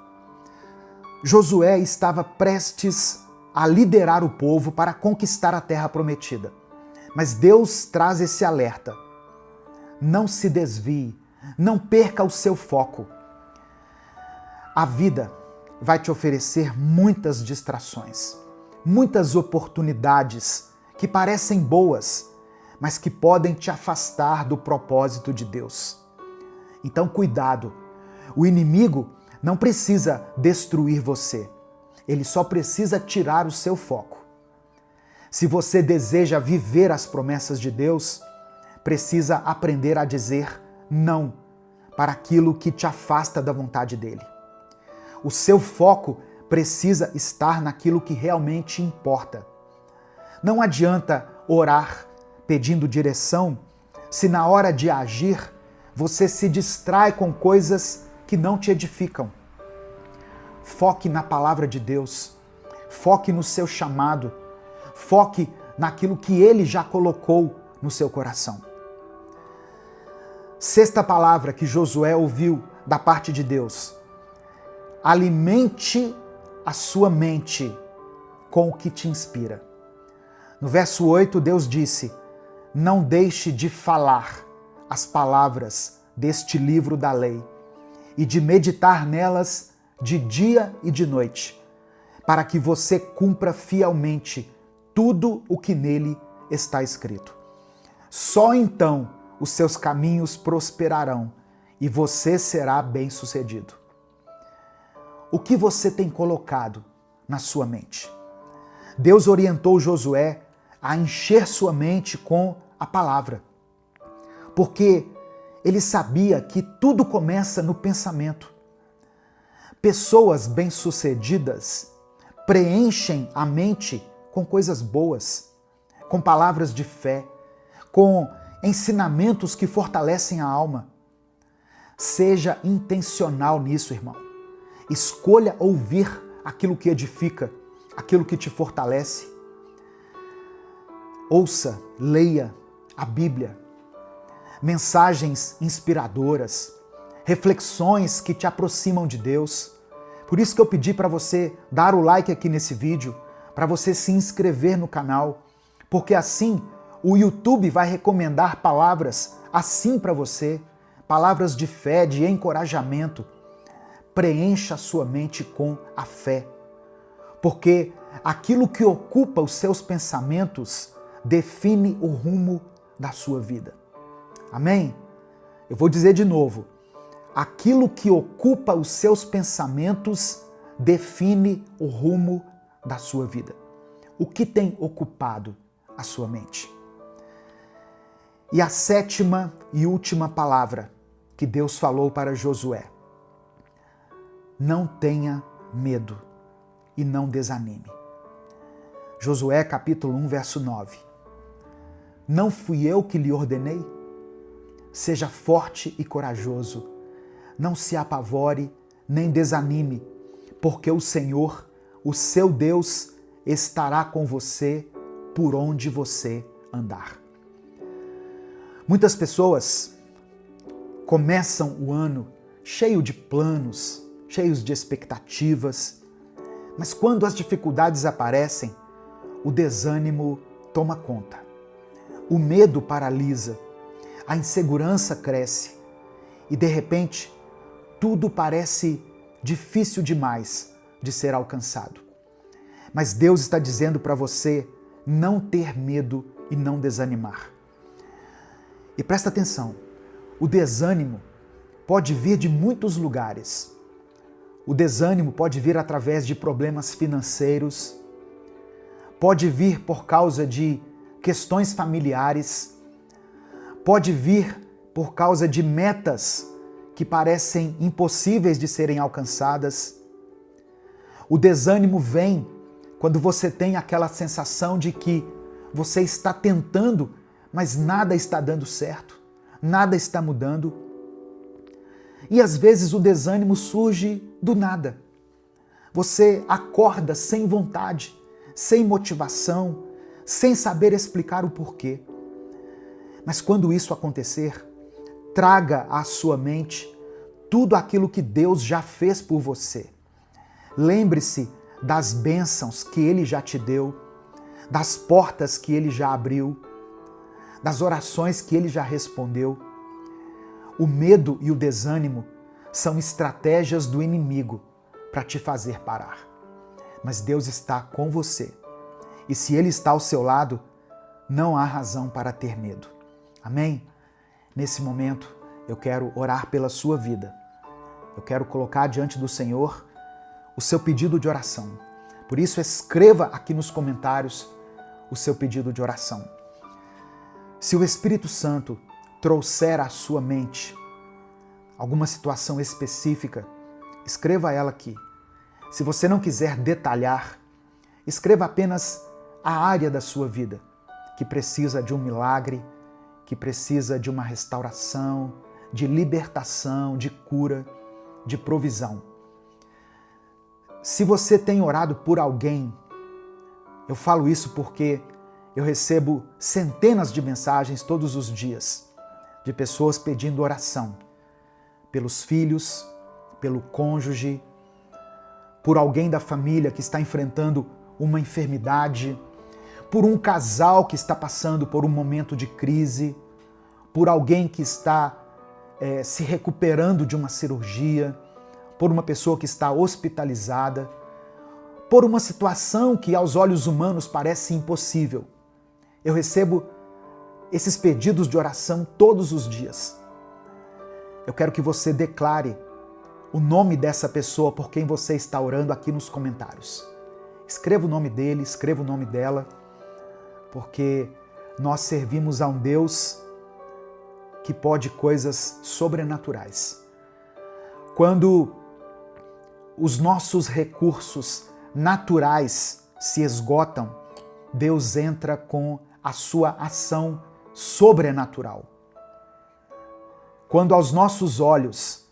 Speaker 1: Josué estava prestes a liderar o povo para conquistar a terra prometida. Mas Deus traz esse alerta: não se desvie, não perca o seu foco. A vida vai te oferecer muitas distrações, muitas oportunidades que parecem boas, mas que podem te afastar do propósito de Deus. Então, cuidado. O inimigo não precisa destruir você. Ele só precisa tirar o seu foco. Se você deseja viver as promessas de Deus, precisa aprender a dizer não para aquilo que te afasta da vontade dele. O seu foco precisa estar naquilo que realmente importa. Não adianta orar pedindo direção se na hora de agir você se distrai com coisas que não te edificam. Foque na palavra de Deus, foque no seu chamado, foque naquilo que Ele já colocou no seu coração. Sexta palavra que Josué ouviu da parte de Deus: alimente a sua mente com o que te inspira. No verso 8, Deus disse: não deixe de falar as palavras deste livro da lei e de meditar nelas de dia e de noite, para que você cumpra fielmente tudo o que nele está escrito. Só então os seus caminhos prosperarão e você será bem-sucedido. O que você tem colocado na sua mente? Deus orientou Josué a encher sua mente com a palavra, porque ele sabia que tudo começa no pensamento. Pessoas bem-sucedidas preenchem a mente com coisas boas, com palavras de fé, com ensinamentos que fortalecem a alma. Seja intencional nisso, irmão. Escolha ouvir aquilo que edifica, aquilo que te fortalece. Ouça, leia a Bíblia, mensagens inspiradoras, reflexões que te aproximam de Deus. Por isso que eu pedi para você dar o like aqui nesse vídeo, para você se inscrever no canal, porque assim o YouTube vai recomendar palavras assim para você, palavras de fé, de encorajamento. Preencha a sua mente com a fé, porque aquilo que ocupa os seus pensamentos define o rumo da sua vida. Amém? Eu vou dizer de novo. Aquilo que ocupa os seus pensamentos define o rumo da sua vida. O que tem ocupado a sua mente? E a sétima e última palavra que Deus falou para Josué: não tenha medo e não desanime. Josué capítulo 1, verso 9. Não fui eu que lhe ordenei? Seja forte e corajoso. Não se apavore nem desanime, porque o Senhor, o seu Deus, estará com você por onde você andar. Muitas pessoas começam o ano cheio de planos, cheios de expectativas, mas quando as dificuldades aparecem, o desânimo toma conta. O medo paralisa, a insegurança cresce e, de repente, tudo parece difícil demais de ser alcançado. Mas Deus está dizendo para você não ter medo e não desanimar. E presta atenção, o desânimo pode vir de muitos lugares. O desânimo pode vir através de problemas financeiros, pode vir por causa de questões familiares, pode vir por causa de metas que parecem impossíveis de serem alcançadas. O desânimo vem quando você tem aquela sensação de que você está tentando, mas nada está dando certo, nada está mudando. E às vezes o desânimo surge do nada. Você acorda sem vontade, sem motivação, sem saber explicar o porquê. Mas quando isso acontecer, traga à sua mente tudo aquilo que Deus já fez por você. Lembre-se das bênçãos que Ele já te deu, das portas que Ele já abriu, das orações que Ele já respondeu. O medo e o desânimo são estratégias do inimigo para te fazer parar. Mas Deus está com você. E se Ele está ao seu lado, não há razão para ter medo. Amém? Nesse momento, eu quero orar pela sua vida. Eu quero colocar diante do Senhor o seu pedido de oração. Por isso, escreva aqui nos comentários o seu pedido de oração. Se o Espírito Santo trouxer à sua mente alguma situação específica, escreva ela aqui. Se você não quiser detalhar, escreva apenas a área da sua vida que precisa de um milagre, que precisa de uma restauração, de libertação, de cura, de provisão. Se você tem orado por alguém, eu falo isso porque eu recebo centenas de mensagens todos os dias de pessoas pedindo oração pelos filhos, pelo cônjuge, por alguém da família que está enfrentando uma enfermidade, por um casal que está passando por um momento de crise, por alguém que está se recuperando de uma cirurgia, por uma pessoa que está hospitalizada, por uma situação que aos olhos humanos parece impossível. Eu recebo esses pedidos de oração todos os dias. Eu quero que você declare o nome dessa pessoa por quem você está orando aqui nos comentários. Escreva o nome dele, escreva o nome dela, porque nós servimos a um Deus que pode coisas sobrenaturais. Quando os nossos recursos naturais se esgotam, Deus entra com a sua ação sobrenatural. Quando aos nossos olhos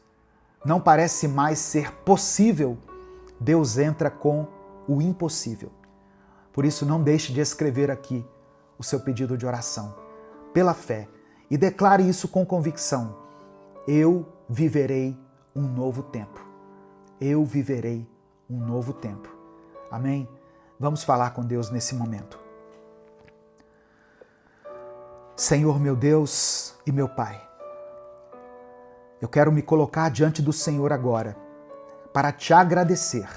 Speaker 1: não parece mais ser possível, Deus entra com o impossível. Por isso, não deixe de escrever aqui o seu pedido de oração, pela fé, e declare isso com convicção. Eu viverei um novo tempo. Eu viverei um novo tempo. Amém? Vamos falar com Deus nesse momento. Senhor meu Deus e meu Pai, eu quero me colocar diante do Senhor agora para te agradecer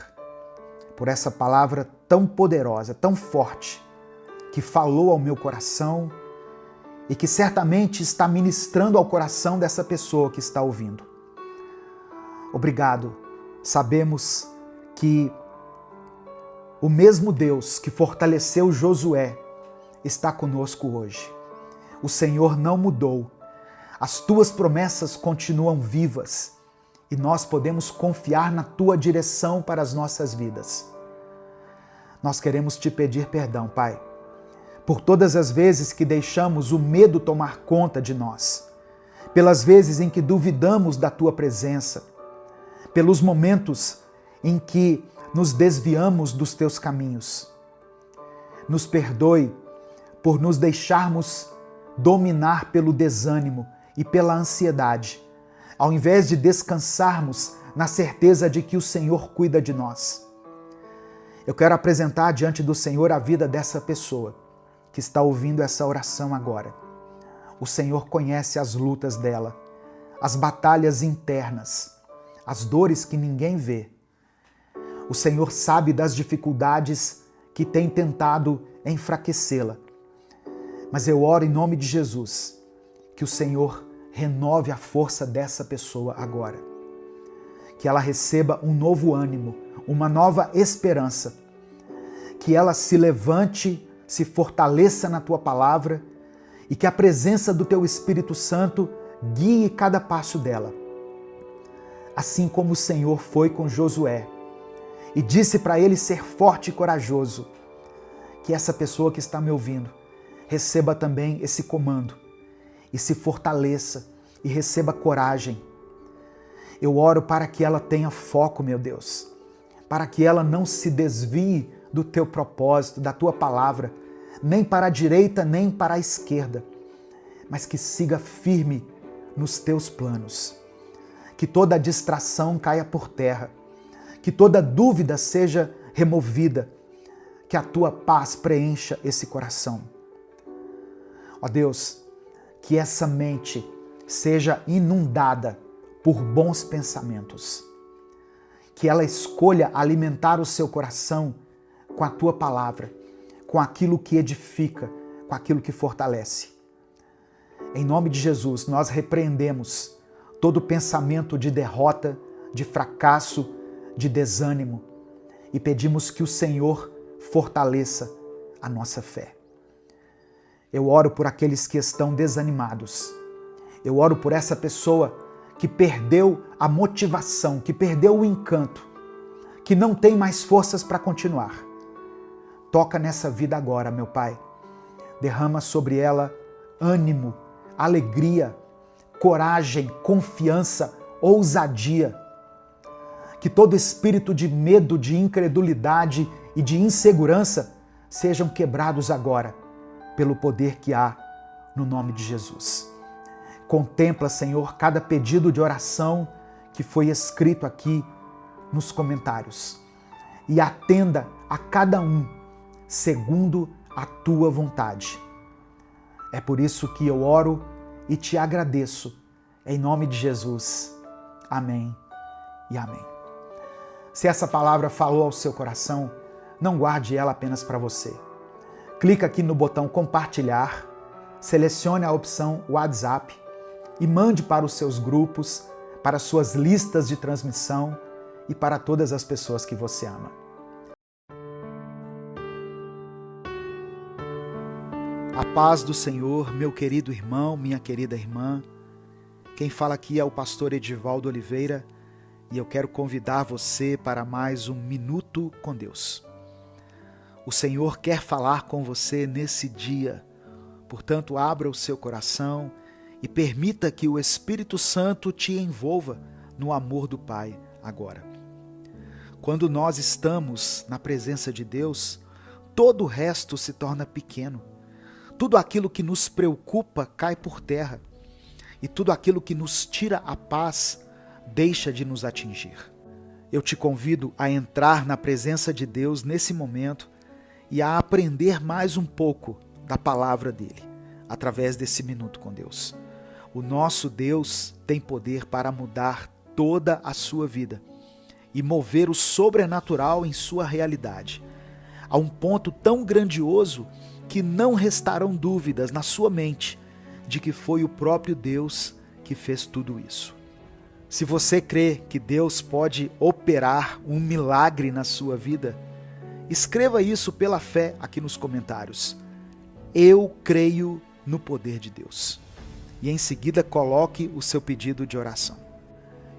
Speaker 1: por essa palavra tão poderosa, tão forte, que falou ao meu coração e que certamente está ministrando ao coração dessa pessoa que está ouvindo. Obrigado. Sabemos que o mesmo Deus que fortaleceu Josué está conosco hoje. O Senhor não mudou. As tuas promessas continuam vivas e nós podemos confiar na tua direção para as nossas vidas. Nós queremos te pedir perdão, Pai, por todas as vezes que deixamos o medo tomar conta de nós, pelas vezes em que duvidamos da tua presença, pelos momentos em que nos desviamos dos teus caminhos. Nos perdoe por nos deixarmos dominar pelo desânimo e pela ansiedade, ao invés de descansarmos na certeza de que o Senhor cuida de nós. Eu quero apresentar diante do Senhor a vida dessa pessoa que está ouvindo essa oração agora. O Senhor conhece as lutas dela, as batalhas internas, as dores que ninguém vê. O Senhor sabe das dificuldades que tem tentado enfraquecê-la. Mas eu oro em nome de Jesus, que o Senhor renove a força dessa pessoa agora. Que ela receba um novo ânimo, uma nova esperança. Que ela se levante, se fortaleça na tua palavra e que a presença do teu Espírito Santo guie cada passo dela. Assim como o Senhor foi com Josué e disse para ele ser forte e corajoso, que essa pessoa que está me ouvindo receba também esse comando e se fortaleça e receba coragem. Eu oro para que ela tenha foco, meu Deus, para que ela não se desvie do teu propósito, da tua palavra, nem para a direita, nem para a esquerda, mas que siga firme nos teus planos. Que toda distração caia por terra, que toda dúvida seja removida, que a tua paz preencha esse coração. Ó Deus, que essa mente seja inundada por bons pensamentos, que ela escolha alimentar o seu coração com a tua palavra, com aquilo que edifica, com aquilo que fortalece. Em nome de Jesus, nós repreendemos todo pensamento de derrota, de fracasso, de desânimo e pedimos que o Senhor fortaleça a nossa fé. Eu oro por aqueles que estão desanimados. Eu oro por essa pessoa que perdeu a motivação, que perdeu o encanto, que não tem mais forças para continuar. Toca nessa vida agora, meu Pai. Derrama sobre ela ânimo, alegria, coragem, confiança, ousadia. Que todo espírito de medo, de incredulidade e de insegurança sejam quebrados agora, pelo poder que há no nome de Jesus. Contempla, Senhor, cada pedido de oração que foi escrito aqui nos comentários e atenda a cada um segundo a tua vontade. É por isso que eu oro e te agradeço, em nome de Jesus. Amém e amém. Se essa palavra falou ao seu coração, não guarde ela apenas para você. Clica aqui no botão compartilhar, selecione a opção WhatsApp e mande para os seus grupos, para suas listas de transmissão e para todas as pessoas que você ama. A paz do Senhor, meu querido irmão, minha querida irmã. Quem fala aqui é o pastor Edivaldo Oliveira e eu quero convidar você para mais um Minuto com Deus. O Senhor quer falar com você nesse dia, portanto, abra o seu coração e permita que o Espírito Santo te envolva no amor do Pai agora. Quando nós estamos na presença de Deus, todo o resto se torna pequeno. Tudo aquilo que nos preocupa cai por terra e tudo aquilo que nos tira a paz deixa de nos atingir. Eu te convido a entrar na presença de Deus nesse momento e a aprender mais um pouco da palavra dele, através desse Minuto com Deus. O nosso Deus tem poder para mudar toda a sua vida e mover o sobrenatural em sua realidade, a um ponto tão grandioso que não restarão dúvidas na sua mente de que foi o próprio Deus que fez tudo isso. Se você crê que Deus pode operar um milagre na sua vida, escreva isso pela fé aqui nos comentários. Eu creio no poder de Deus. E em seguida coloque o seu pedido de oração.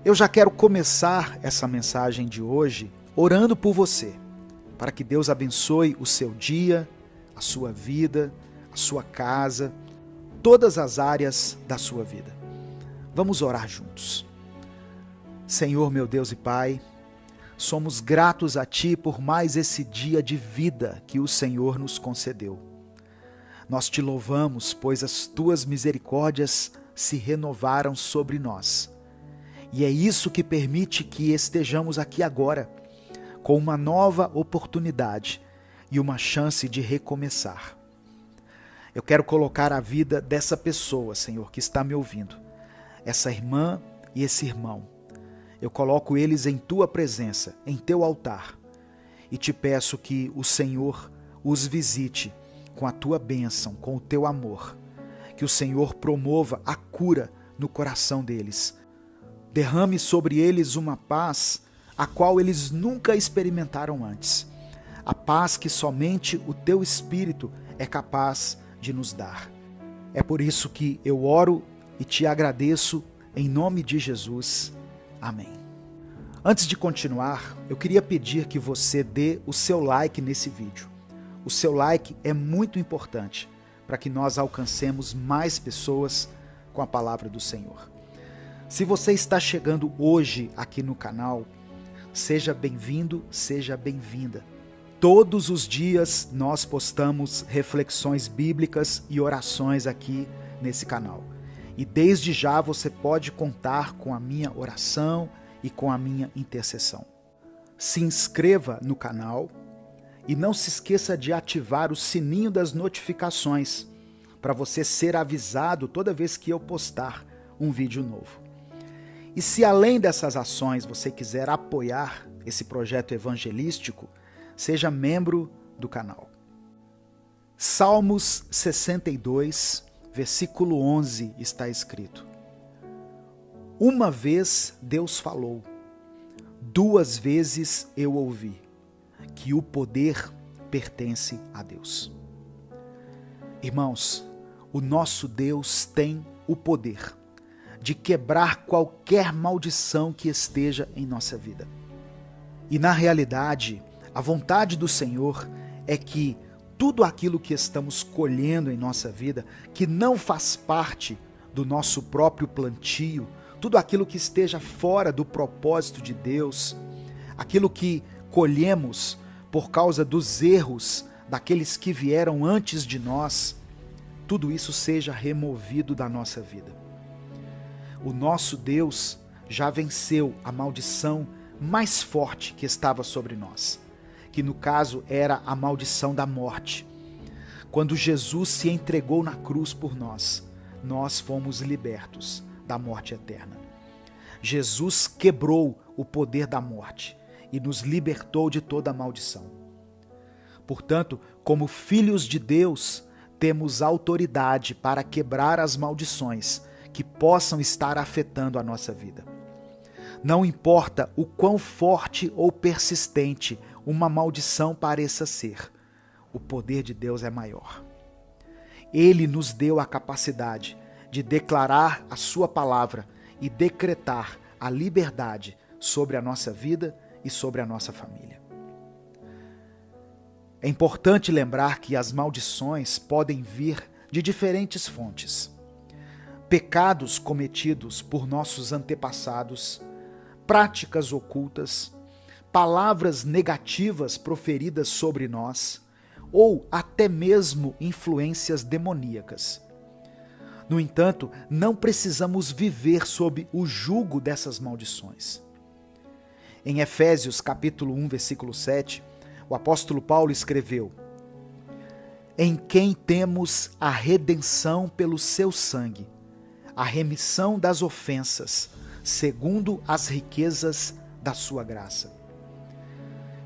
Speaker 1: Eu já quero começar essa mensagem de hoje orando por você, para que Deus abençoe o seu dia, a sua vida, a sua casa, todas as áreas da sua vida. Vamos orar juntos. Senhor, meu Deus e Pai, somos gratos a Ti por mais esse dia de vida que o Senhor nos concedeu. Nós Te louvamos, pois as Tuas misericórdias se renovaram sobre nós. E é isso que permite que estejamos aqui agora, com uma nova oportunidade e uma chance de recomeçar. Eu quero colocar a vida dessa pessoa, Senhor, que está me ouvindo, essa irmã e esse irmão. Eu coloco eles em Tua presença, em Teu altar, e Te peço que o Senhor os visite com a Tua bênção, com o Teu amor, que o Senhor promova a cura no coração deles. Derrame sobre eles uma paz a qual eles nunca experimentaram antes. A paz que somente o Teu Espírito é capaz de nos dar. É por isso que eu oro e Te agradeço em nome de Jesus. Amém. Antes de continuar, eu queria pedir que você dê o seu like nesse vídeo. O seu like é muito importante para que nós alcancemos mais pessoas com a palavra do Senhor. Se você está chegando hoje aqui no canal, seja bem-vindo, seja bem-vinda. Todos os dias nós postamos reflexões bíblicas e orações aqui nesse canal. E desde já você pode contar com a minha oração e com a minha intercessão. Se inscreva no canal e não se esqueça de ativar o sininho das notificações para você ser avisado toda vez que eu postar um vídeo novo. E se além dessas ações você quiser apoiar esse projeto evangelístico, seja membro do canal. Salmos 62, versículo 11 está escrito: Uma vez Deus falou, 2 vezes eu ouvi, que o poder pertence a Deus. Irmãos, o nosso Deus tem o poder de quebrar qualquer maldição que esteja em nossa vida. E na realidade, a vontade do Senhor é que tudo aquilo que estamos colhendo em nossa vida, que não faz parte do nosso próprio plantio, tudo aquilo que esteja fora do propósito de Deus, aquilo que colhemos por causa dos erros daqueles que vieram antes de nós, tudo isso seja removido da nossa vida. O nosso Deus já venceu a maldição mais forte que estava sobre nós, que no caso era a maldição da morte. Quando Jesus se entregou na cruz por nós, nós fomos libertos da morte eterna. Jesus quebrou o poder da morte e nos libertou de toda a maldição. Portanto, como filhos de Deus, temos autoridade para quebrar as maldições que possam estar afetando a nossa vida. Não importa o quão forte ou persistente uma maldição pareça ser, o poder de Deus é maior. Ele nos deu a capacidade de declarar a sua palavra e decretar a liberdade sobre a nossa vida e sobre a nossa família. É importante lembrar que as maldições podem vir de diferentes fontes. Pecados cometidos por nossos antepassados, práticas ocultas, palavras negativas proferidas sobre nós, ou até mesmo influências demoníacas. No entanto, não precisamos viver sob o jugo dessas maldições. Em Efésios capítulo 1, versículo 7, o apóstolo Paulo escreveu: em quem temos a redenção pelo seu sangue, a remissão das ofensas, segundo as riquezas da sua graça.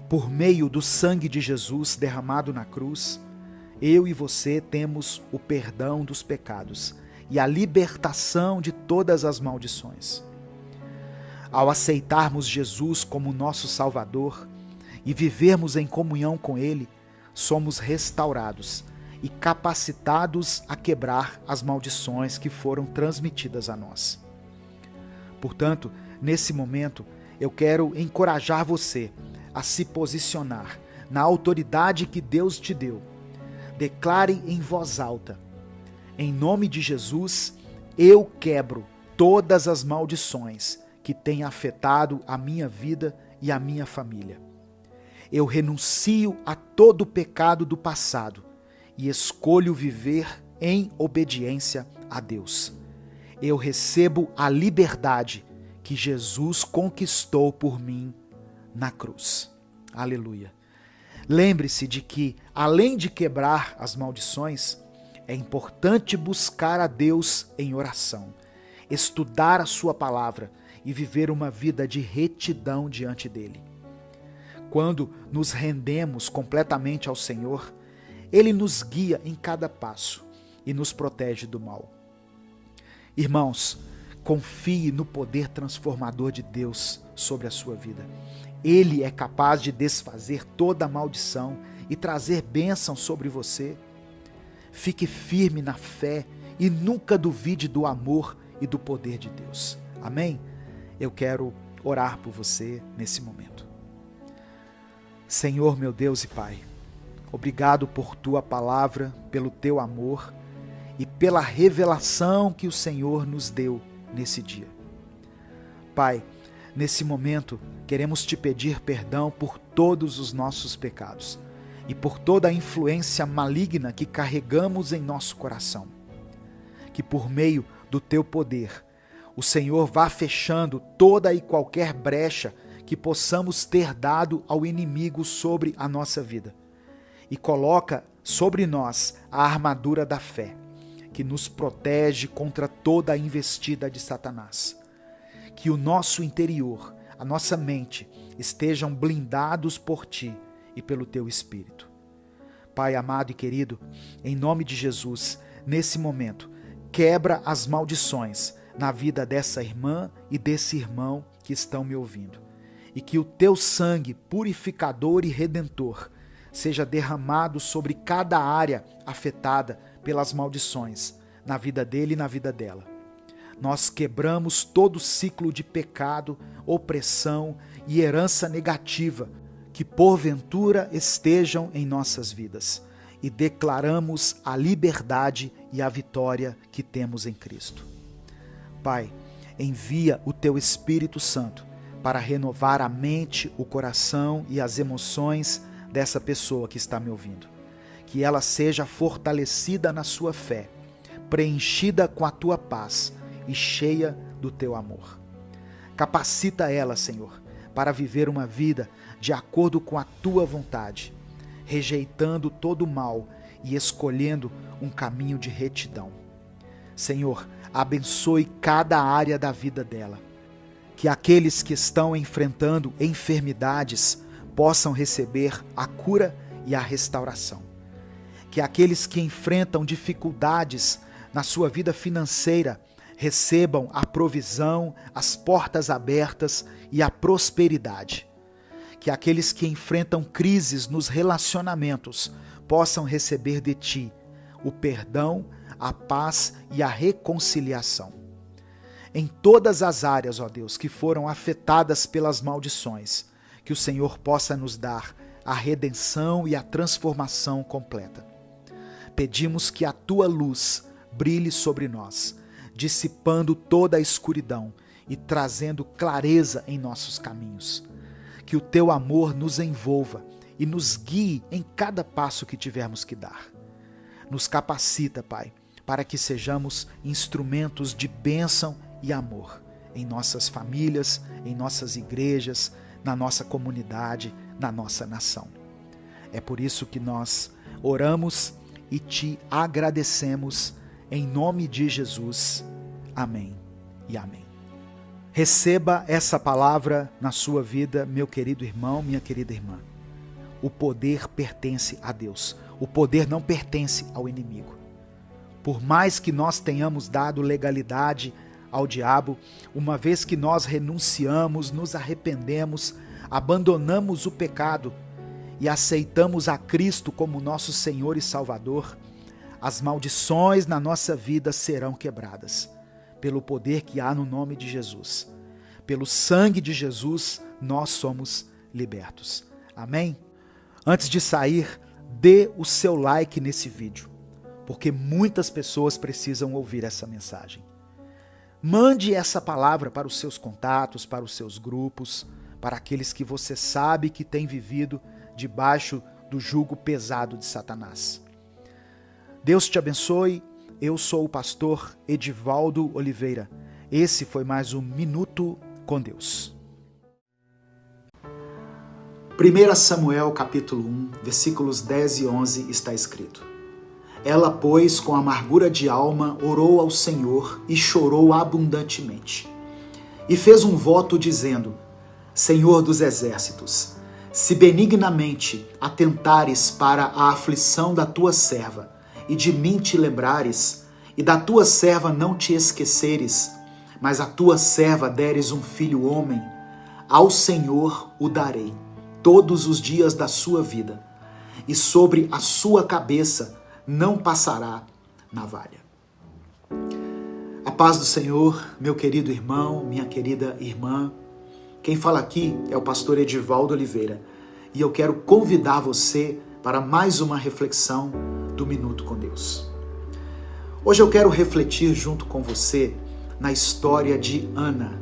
Speaker 1: Por meio do sangue de Jesus derramado na cruz, eu e você temos o perdão dos pecados e a libertação de todas as maldições. Ao aceitarmos Jesus como nosso Salvador e vivermos em comunhão com Ele, somos restaurados e capacitados a quebrar as maldições que foram transmitidas a nós. Portanto, nesse momento, eu quero encorajar você a se posicionar na autoridade que Deus te deu. Declare em voz alta: em nome de Jesus, eu quebro todas as maldições que têm afetado a minha vida e a minha família. Eu renuncio a todo o pecado do passado e escolho viver em obediência a Deus. Eu recebo a liberdade que Jesus conquistou por mim na cruz. Aleluia. Lembre-se de que, além de quebrar as maldições, é importante buscar a Deus em oração, estudar a sua palavra e viver uma vida de retidão diante dele. Quando nos rendemos completamente ao Senhor, Ele nos guia em cada passo e nos protege do mal. Irmãos, confie no poder transformador de Deus sobre a sua vida. Ele é capaz de desfazer toda a maldição e trazer bênção sobre você. Fique firme na fé e nunca duvide do amor e do poder de Deus. Amém? Eu quero orar por você nesse momento. Senhor, meu Deus e Pai, obrigado por Tua palavra, pelo Teu amor e pela revelação que o Senhor nos deu nesse dia. Pai, nesse momento queremos Te pedir perdão por todos os nossos pecados e por toda a influência maligna que carregamos em nosso coração. Que por meio do Teu poder, o Senhor vá fechando toda e qualquer brecha que possamos ter dado ao inimigo sobre a nossa vida. E coloca sobre nós a armadura da fé, que nos protege contra toda a investida de Satanás. Que o nosso interior, a nossa mente, estejam blindados por Ti e pelo Teu Espírito. Pai amado e querido, em nome de Jesus, nesse momento, quebra as maldições na vida dessa irmã e desse irmão que estão me ouvindo. E que o Teu sangue purificador e redentor seja derramado sobre cada área afetada pelas maldições, na vida dele e na vida dela. Nós quebramos todo ciclo de pecado, opressão e herança negativa que porventura estejam em nossas vidas e declaramos a liberdade e a vitória que temos em Cristo. Pai, envia o Teu Espírito Santo para renovar a mente, o coração e as emoções dessa pessoa que está me ouvindo. Que ela seja fortalecida na sua fé, preenchida com a Tua paz e cheia do Teu amor. Capacita ela, Senhor, para viver uma vida de acordo com a Tua vontade, rejeitando todo o mal e escolhendo um caminho de retidão. Senhor, abençoe cada área da vida dela. Que aqueles que estão enfrentando enfermidades possam receber a cura e a restauração. Que aqueles que enfrentam dificuldades na sua vida financeira recebam a provisão, as portas abertas e a prosperidade. Que aqueles que enfrentam crises nos relacionamentos possam receber de ti o perdão, a paz e a reconciliação. Em todas as áreas, ó Deus, que foram afetadas pelas maldições, que o Senhor possa nos dar a redenção e a transformação completa. Pedimos que a tua luz brilhe sobre nós, dissipando toda a escuridão e trazendo clareza em nossos caminhos. Que o teu amor nos envolva e nos guie em cada passo que tivermos que dar. Nos capacita, Pai, para que sejamos instrumentos de bênção e amor em nossas famílias, em nossas igrejas, na nossa comunidade, na nossa nação. É por isso que nós oramos e te agradecemos em nome de Jesus. Amém e amém. Receba essa palavra na sua vida, meu querido irmão, minha querida irmã. O poder pertence a Deus. O poder não pertence ao inimigo. Por mais que nós tenhamos dado legalidade ao diabo, uma vez que nós renunciamos, nos arrependemos, abandonamos o pecado e aceitamos a Cristo como nosso Senhor e Salvador, as maldições na nossa vida serão quebradas. Pelo poder que há no nome de Jesus. Pelo sangue de Jesus, nós somos libertos. Amém? Antes de sair, dê o seu like nesse vídeo, porque muitas pessoas precisam ouvir essa mensagem. Mande essa palavra para os seus contatos, para os seus grupos, para aqueles que você sabe que têm vivido debaixo do jugo pesado de Satanás. Deus te abençoe. Eu sou o pastor Edivaldo Oliveira. Esse foi mais um Minuto com Deus. 1 Samuel capítulo 1, versículos 10 e 11 está escrito: Ela, pois, com amargura de alma, orou ao Senhor e chorou abundantemente. E fez um voto dizendo: Senhor dos exércitos, se benignamente atentares para a aflição da tua serva, e de mim te lembrares, e da tua serva não te esqueceres, mas a tua serva deres um filho homem, ao Senhor o darei, todos os dias da sua vida, e sobre a sua cabeça não passará navalha. A paz do Senhor, meu querido irmão, minha querida irmã. Quem fala aqui é o pastor Edivaldo Oliveira, e eu quero convidar você para mais uma reflexão do Minuto com Deus. Hoje eu quero refletir junto com você na história de Ana,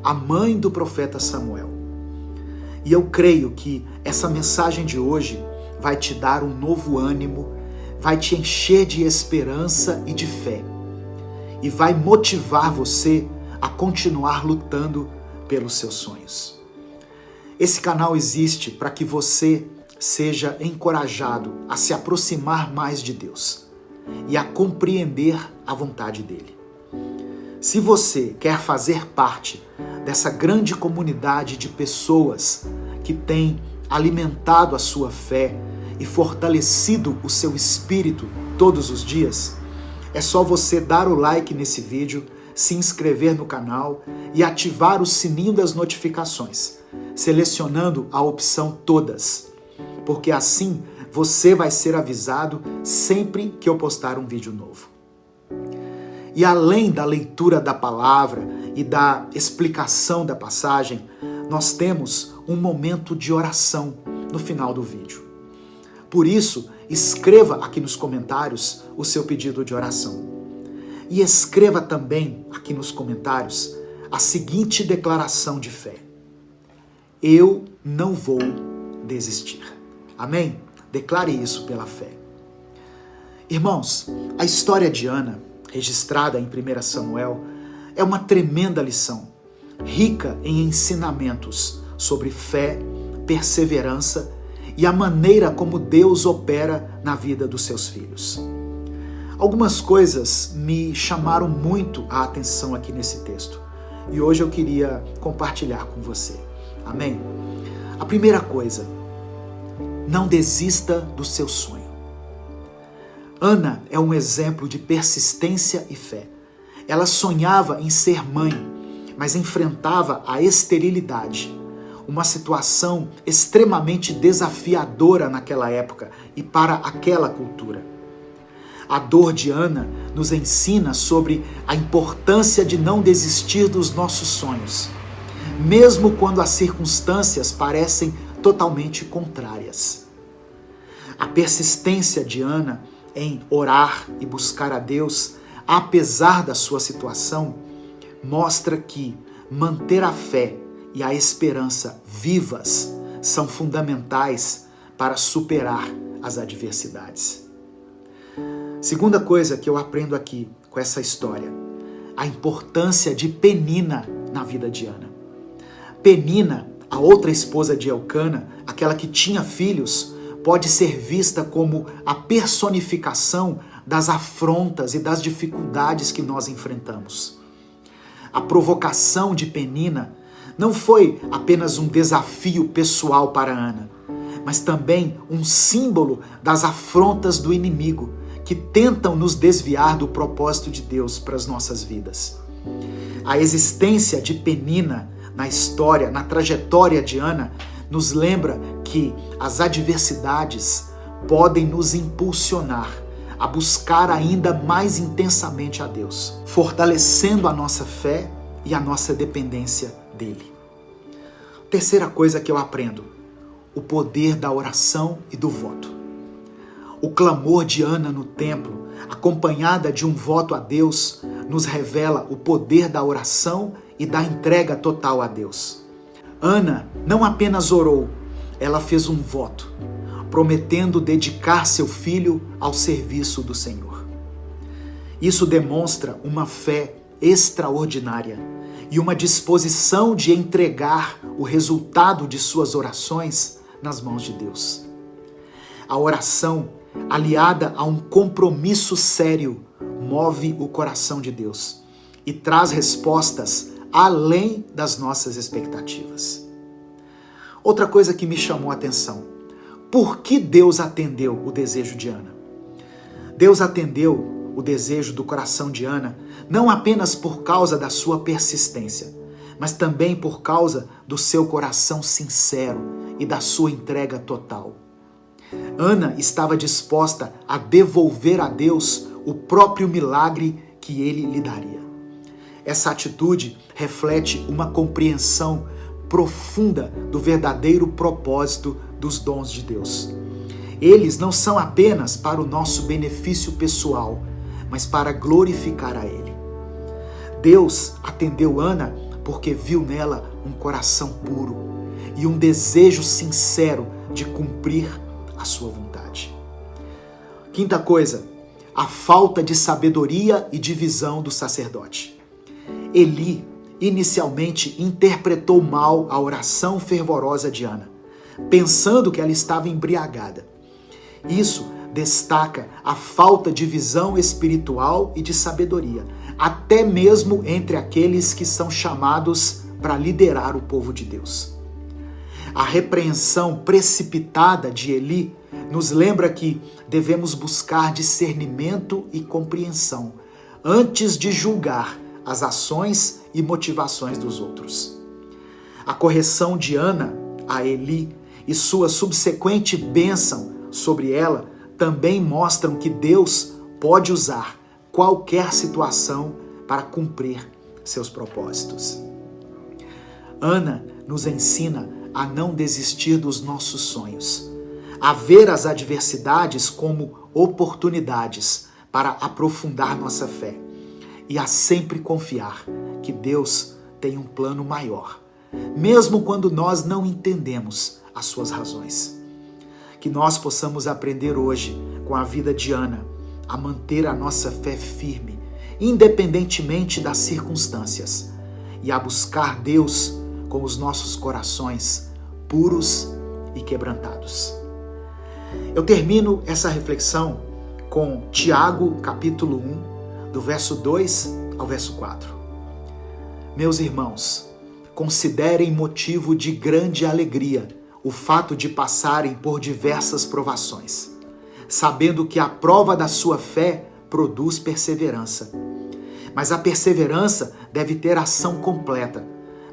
Speaker 1: a mãe do profeta Samuel. E eu creio que essa mensagem de hoje vai te dar um novo ânimo, vai te encher de esperança e de fé, e vai motivar você a continuar lutando pelos seus sonhos. Esse canal existe para que você seja encorajado a se aproximar mais de Deus e a compreender a vontade dele. Se você quer fazer parte dessa grande comunidade de pessoas que tem alimentado a sua fé e fortalecido o seu espírito todos os dias, é só você dar o like nesse vídeo, se inscrever no canal e ativar o sininho das notificações, selecionando a opção Todas, porque assim você vai ser avisado sempre que eu postar um vídeo novo. E além da leitura da palavra e da explicação da passagem, nós temos um momento de oração no final do vídeo. Por isso, escreva aqui nos comentários o seu pedido de oração. E escreva também aqui nos comentários a seguinte declaração de fé: eu não vou desistir. Amém? Declare isso pela fé. Irmãos, a história de Ana, registrada em 1 Samuel, é uma tremenda lição, rica em ensinamentos sobre fé, perseverança e a maneira como Deus opera na vida dos seus filhos. Algumas coisas me chamaram muito a atenção aqui nesse texto e hoje eu queria compartilhar com você. Amém? A primeira coisa, não desista do seu sonho. Ana é um exemplo de persistência e fé. Ela sonhava em ser mãe, mas enfrentava a esterilidade, uma situação extremamente desafiadora naquela época e para aquela cultura. A dor de Ana nos ensina sobre a importância de não desistir dos nossos sonhos, mesmo quando as circunstâncias parecem totalmente contrárias. A persistência de Ana em orar e buscar a Deus, apesar da sua situação, mostra que manter a fé e a esperança vivas são fundamentais para superar as adversidades. Segunda coisa que eu aprendo aqui com essa história, a importância de Penina na vida de Ana. Penina, a outra esposa de Elcana, aquela que tinha filhos, pode ser vista como a personificação das afrontas e das dificuldades que nós enfrentamos. A provocação de Penina não foi apenas um desafio pessoal para Ana, mas também um símbolo das afrontas do inimigo que tentam nos desviar do propósito de Deus para as nossas vidas. A existência de Penina na história, na trajetória de Ana, nos lembra que as adversidades podem nos impulsionar a buscar ainda mais intensamente a Deus, fortalecendo a nossa fé e a nossa dependência dele. Terceira coisa que eu aprendo, o poder da oração e do voto. O clamor de Ana no templo, acompanhada de um voto a Deus, nos revela o poder da oração e da entrega total a Deus. Ana não apenas orou, ela fez um voto, prometendo dedicar seu filho ao serviço do Senhor. Isso demonstra uma fé extraordinária e uma disposição de entregar o resultado de suas orações nas mãos de Deus. A oração, aliada a um compromisso sério, move o coração de Deus e traz respostas além das nossas expectativas. Outra coisa que me chamou a atenção, por que Deus atendeu o desejo de Ana? Deus atendeu o desejo do coração de Ana não apenas por causa da sua persistência, mas também por causa do seu coração sincero e da sua entrega total. Ana estava disposta a devolver a Deus o próprio milagre que ele lhe daria. Essa atitude reflete uma compreensão profunda do verdadeiro propósito dos dons de Deus. Eles não são apenas para o nosso benefício pessoal, mas para glorificar a Ele. Deus atendeu Ana porque viu nela um coração puro e um desejo sincero de cumprir a sua vontade. Quinta coisa, a falta de sabedoria e de visão do sacerdote. Eli inicialmente interpretou mal a oração fervorosa de Ana, pensando que ela estava embriagada. Isso destaca a falta de visão espiritual e de sabedoria, até mesmo entre aqueles que são chamados para liderar o povo de Deus. A repreensão precipitada de Eli nos lembra que devemos buscar discernimento e compreensão antes de julgar as ações e motivações dos outros. A correção de Ana a Eli e sua subsequente bênção sobre ela também mostram que Deus pode usar qualquer situação para cumprir seus propósitos. Ana nos ensina a não desistir dos nossos sonhos, a ver as adversidades como oportunidades para aprofundar nossa fé e a sempre confiar que Deus tem um plano maior, mesmo quando nós não entendemos as suas razões. Que nós possamos aprender hoje, com a vida de Ana, a manter a nossa fé firme, independentemente das circunstâncias, e a buscar Deus com os nossos corações puros e quebrantados. Eu termino essa reflexão com Tiago, capítulo 1, do verso 2 ao verso 4. Meus irmãos, considerem motivo de grande alegria o fato de passarem por diversas provações, sabendo que a prova da sua fé produz perseverança. Mas a perseverança deve ter ação completa,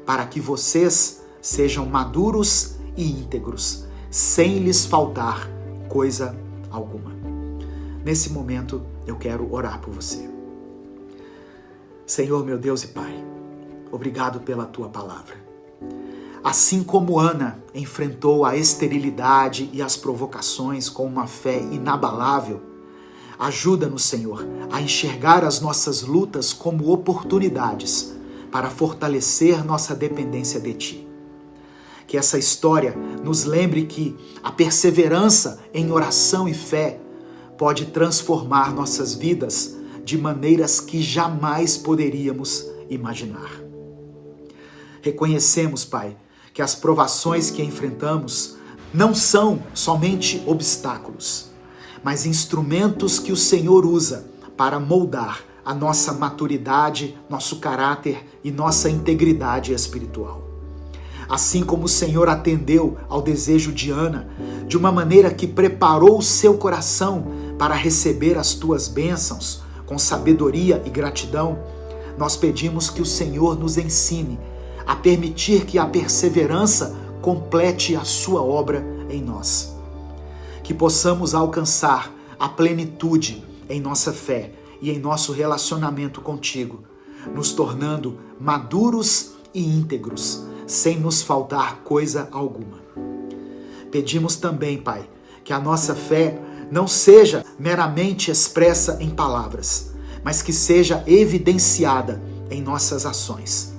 Speaker 1: para que vocês sejam maduros e íntegros, sem lhes faltar coisa alguma. Nesse momento, eu quero orar por você. Senhor, meu Deus e Pai, obrigado pela Tua palavra. Assim como Ana enfrentou a esterilidade e as provocações com uma fé inabalável, ajuda-nos, Senhor, a enxergar as nossas lutas como oportunidades para fortalecer nossa dependência de Ti. Que essa história nos lembre que a perseverança em oração e fé pode transformar nossas vidas de maneiras que jamais poderíamos imaginar. Reconhecemos, Pai, que as provações que enfrentamos não são somente obstáculos, mas instrumentos que o Senhor usa para moldar a nossa maturidade, nosso caráter e nossa integridade espiritual. Assim como o Senhor atendeu ao desejo de Ana, de uma maneira que preparou o seu coração para receber as tuas bênçãos com sabedoria e gratidão, nós pedimos que o Senhor nos ensine a permitir que a perseverança complete a sua obra em nós. Que possamos alcançar a plenitude em nossa fé e em nosso relacionamento contigo, nos tornando maduros e íntegros, sem nos faltar coisa alguma. Pedimos também, Pai, que a nossa fé não seja meramente expressa em palavras, mas que seja evidenciada em nossas ações,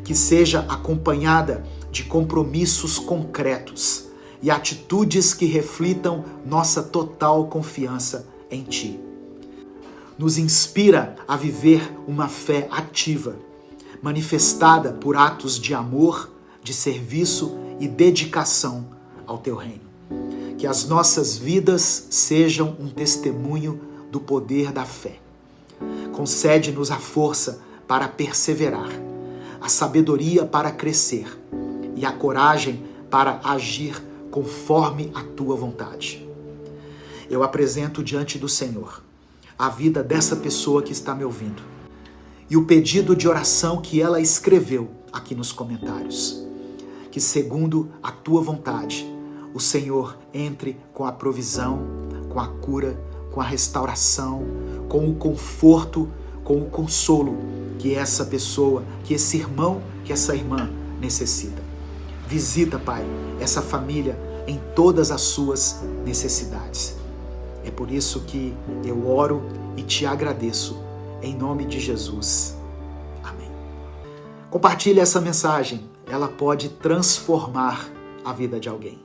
Speaker 1: que seja acompanhada de compromissos concretos e atitudes que reflitam nossa total confiança em Ti. Nos inspira a viver uma fé ativa, manifestada por atos de amor, de serviço e dedicação ao Teu reino. Que as nossas vidas sejam um testemunho do poder da fé. Concede-nos a força para perseverar, a sabedoria para crescer e a coragem para agir conforme a Tua vontade. Eu apresento diante do Senhor a vida dessa pessoa que está me ouvindo e o pedido de oração que ela escreveu aqui nos comentários. Que, segundo a Tua vontade, o Senhor entre com a provisão, com a cura, com a restauração, com o conforto, com o consolo que essa pessoa, que esse irmão, que essa irmã necessita. Visita, Pai, essa família em todas as suas necessidades. É por isso que eu oro e Te agradeço, em nome de Jesus. Amém. Compartilhe essa mensagem, ela pode transformar a vida de alguém.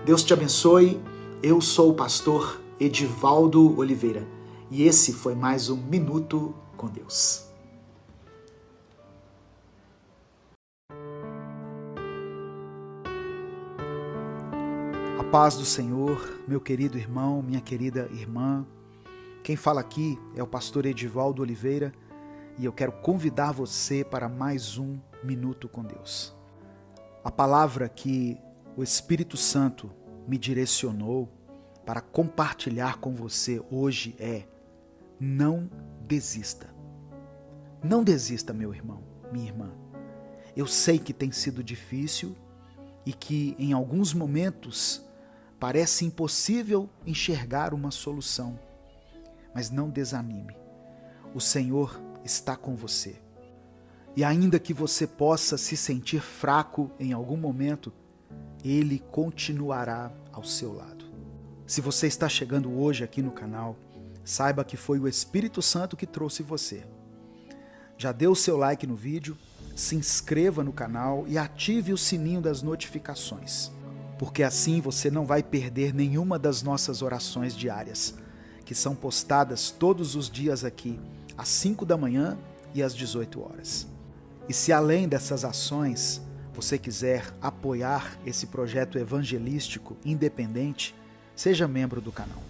Speaker 1: Deus te abençoe. Eu sou o pastor Edivaldo Oliveira e esse foi mais um Minuto com Deus. A paz do Senhor, meu querido irmão, minha querida irmã. Quem fala aqui é o pastor Edivaldo Oliveira e eu quero convidar você para mais um Minuto com Deus. A palavra que o Espírito Santo me direcionou para compartilhar com você hoje é: não desista. Não desista, meu irmão, minha irmã. Eu sei que tem sido difícil e que em alguns momentos parece impossível enxergar uma solução, mas não desanime. O Senhor está com você. E ainda que você possa se sentir fraco em algum momento, Ele continuará ao seu lado. Se você está chegando hoje aqui no canal, saiba que foi o Espírito Santo que trouxe você. Já dê o seu like no vídeo, se inscreva no canal e ative o sininho das notificações, porque assim você não vai perder nenhuma das nossas orações diárias, que são postadas todos os dias aqui, às 5 da manhã e às 18 horas. E se além dessas ações, você quiser apoiar esse projeto evangelístico independente, seja membro do canal.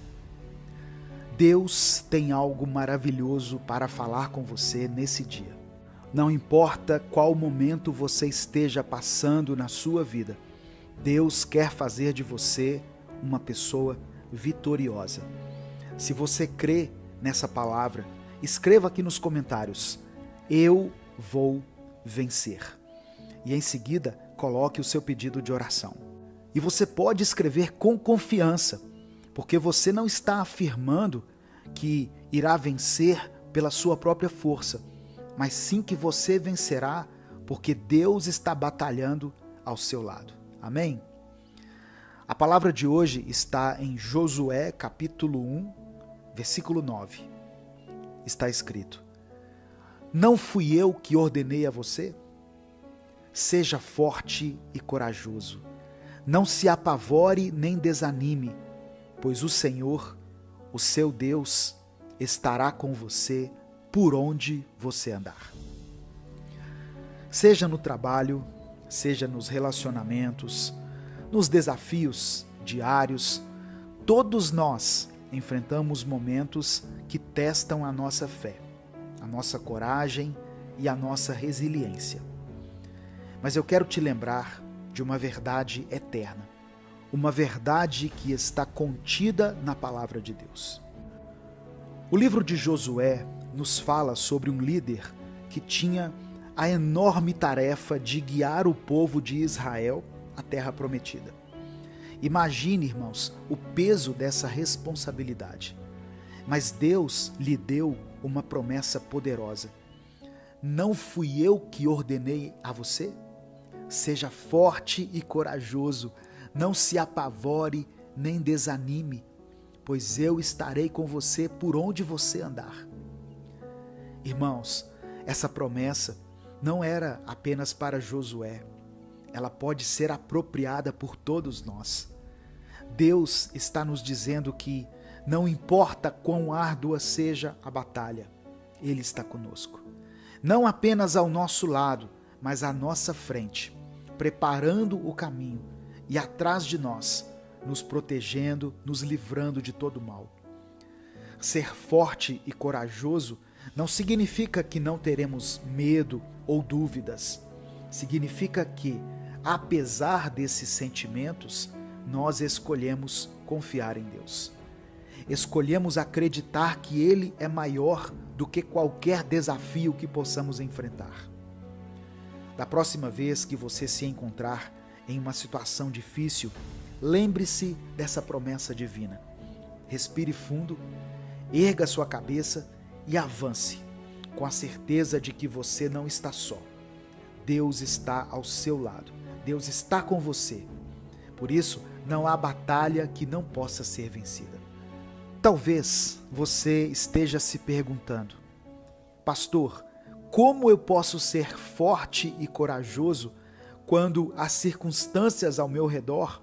Speaker 1: Deus tem algo maravilhoso para falar com você nesse dia. Não importa qual momento você esteja passando na sua vida, Deus quer fazer de você uma pessoa vitoriosa. Se você crê nessa palavra, escreva aqui nos comentários: eu vou vencer. E em seguida, coloque o seu pedido de oração. E você pode escrever com confiança, porque você não está afirmando que irá vencer pela sua própria força, mas sim que você vencerá porque Deus está batalhando ao seu lado. Amém? A palavra de hoje está em Josué capítulo 1, versículo 9. Está escrito: não fui eu que ordenei a você? Seja forte e corajoso. Não se apavore nem desanime, pois o Senhor, o seu Deus, estará com você por onde você andar. Seja no trabalho, seja nos relacionamentos, nos desafios diários, todos nós enfrentamos momentos que testam a nossa fé, a nossa coragem e a nossa resiliência. Mas eu quero te lembrar de uma verdade eterna, uma verdade que está contida na palavra de Deus. O livro de Josué nos fala sobre um líder que tinha a enorme tarefa de guiar o povo de Israel à terra prometida. Imagine, irmãos, o peso dessa responsabilidade. Mas Deus lhe deu uma promessa poderosa. Não fui eu que ordenei a você? Seja forte e corajoso, não se apavore nem desanime, pois eu estarei com você por onde você andar. Irmãos, essa promessa não era apenas para Josué, ela pode ser apropriada por todos nós. Deus está nos dizendo que não importa quão árdua seja a batalha, Ele está conosco. Não apenas ao nosso lado, mas à nossa frente, preparando o caminho e atrás de nós, nos protegendo, nos livrando de todo mal. Ser forte e corajoso não significa que não teremos medo ou dúvidas. Significa que, apesar desses sentimentos, nós escolhemos confiar em Deus. Escolhemos acreditar que Ele é maior do que qualquer desafio que possamos enfrentar. Da próxima vez que você se encontrar em uma situação difícil, lembre-se dessa promessa divina. Respire fundo, erga sua cabeça e avance, com a certeza de que você não está só. Deus está ao seu lado, Deus está com você. Por isso, não há batalha que não possa ser vencida. Talvez você esteja se perguntando: pastor, como eu posso ser forte e corajoso quando as circunstâncias ao meu redor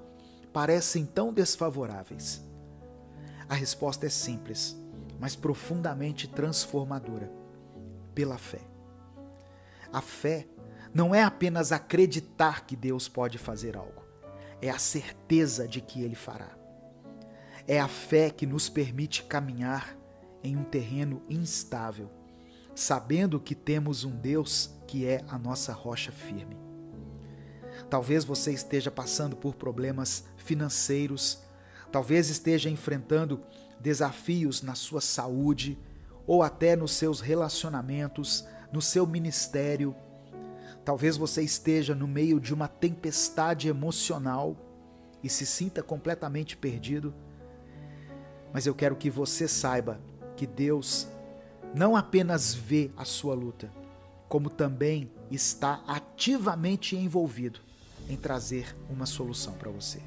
Speaker 1: parecem tão desfavoráveis? A resposta é simples, mas profundamente transformadora: pela fé. A fé não é apenas acreditar que Deus pode fazer algo, é a certeza de que Ele fará. É a fé que nos permite caminhar em um terreno instável, sabendo que temos um Deus que é a nossa rocha firme. Talvez você esteja passando por problemas financeiros, talvez esteja enfrentando desafios na sua saúde ou até nos seus relacionamentos, no seu ministério. Talvez você esteja no meio de uma tempestade emocional e se sinta completamente perdido. Mas eu quero que você saiba que Deus não apenas vê a sua luta, como também está ativamente envolvido em trazer uma solução para você.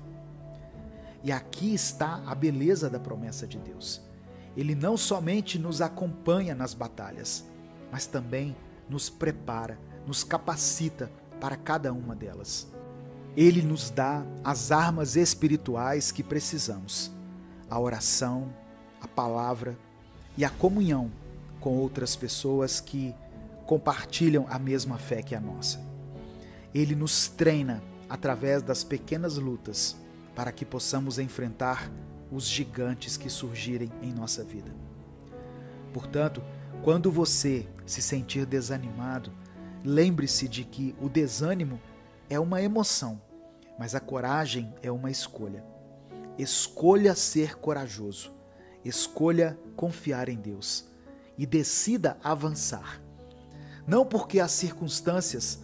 Speaker 1: E aqui está a beleza da promessa de Deus. Ele não somente nos acompanha nas batalhas, mas também nos prepara, nos capacita para cada uma delas. Ele nos dá as armas espirituais que precisamos: a oração, a palavra e a comunhão com outras pessoas que compartilham a mesma fé que a nossa. Ele nos treina através das pequenas lutas para que possamos enfrentar os gigantes que surgirem em nossa vida. Portanto, quando você se sentir desanimado, lembre-se de que o desânimo é uma emoção, mas a coragem é uma escolha. Escolha ser corajoso, escolha confiar em Deus e decida avançar. Não porque as circunstâncias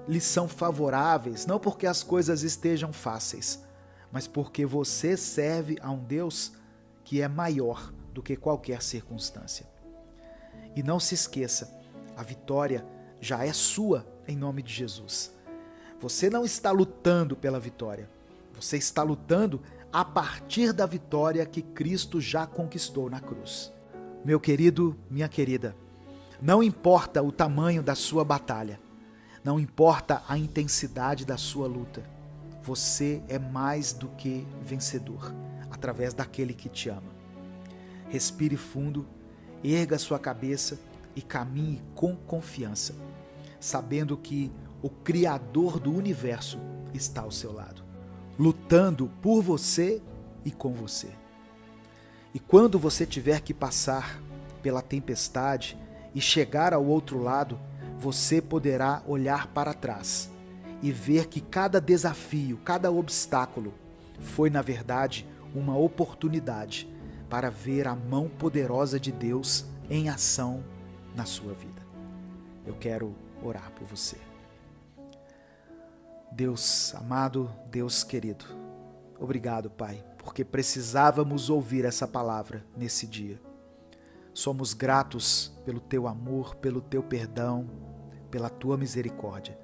Speaker 1: lhe são favoráveis, não porque as coisas estejam fáceis, mas porque você serve a um Deus que é maior do que qualquer circunstância. E não se esqueça, a vitória já é sua em nome de Jesus. Você não está lutando pela vitória, você está lutando a partir da vitória que Cristo já conquistou na cruz. Meu querido, minha querida, não importa o tamanho da sua batalha, não importa a intensidade da sua luta, você é mais do que vencedor, através daquele que te ama. Respire fundo, erga sua cabeça e caminhe com confiança, sabendo que o Criador do universo está ao seu lado, lutando por você e com você. E quando você tiver que passar pela tempestade e chegar ao outro lado, você poderá olhar para trás e ver que cada desafio, cada obstáculo foi, na verdade, uma oportunidade para ver a mão poderosa de Deus em ação na sua vida. Eu quero orar por você. Deus amado, Deus querido, obrigado, Pai, porque precisávamos ouvir essa palavra nesse dia. Somos gratos pelo Teu amor, pelo Teu perdão, pela Tua misericórdia.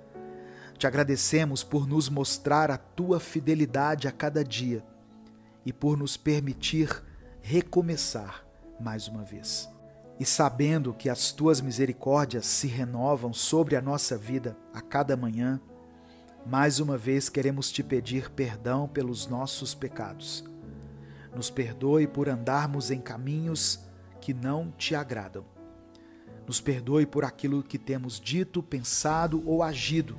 Speaker 1: Te agradecemos por nos mostrar a Tua fidelidade a cada dia e por nos permitir recomeçar mais uma vez. E sabendo que as Tuas misericórdias se renovam sobre a nossa vida a cada manhã, mais uma vez queremos Te pedir perdão pelos nossos pecados. Nos perdoe por andarmos em caminhos que não Te agradam. Nos perdoe por aquilo que temos dito, pensado ou agido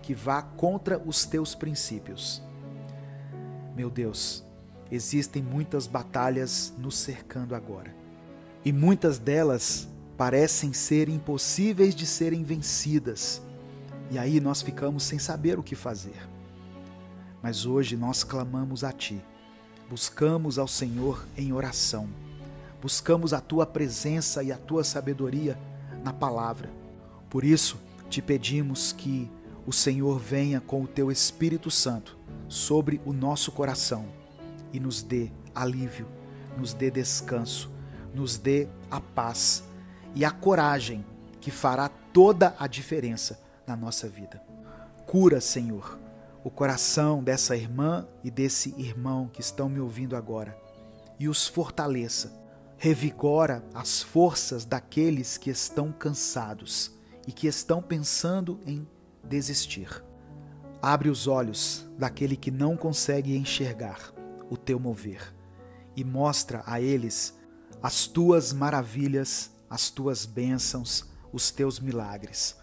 Speaker 1: que vá contra os Teus princípios. Meu Deus, existem muitas batalhas nos cercando agora. E muitas delas parecem ser impossíveis de serem vencidas. E aí nós ficamos sem saber o que fazer. Mas hoje nós clamamos a Ti. Buscamos ao Senhor em oração. Buscamos a Tua presença e a Tua sabedoria na palavra. Por isso, Te pedimos que o Senhor venha com o Teu Espírito Santo sobre o nosso coração e nos dê alívio, nos dê descanso, nos dê a paz e a coragem que fará toda a diferença na nossa vida. Cura, Senhor, o coração dessa irmã e desse irmão que estão me ouvindo agora e os fortaleça. Revigora as forças daqueles que estão cansados e que estão pensando em desistir. Abre os olhos daquele que não consegue enxergar o Teu mover e mostra a eles as Tuas maravilhas, as Tuas bênçãos, os Teus milagres,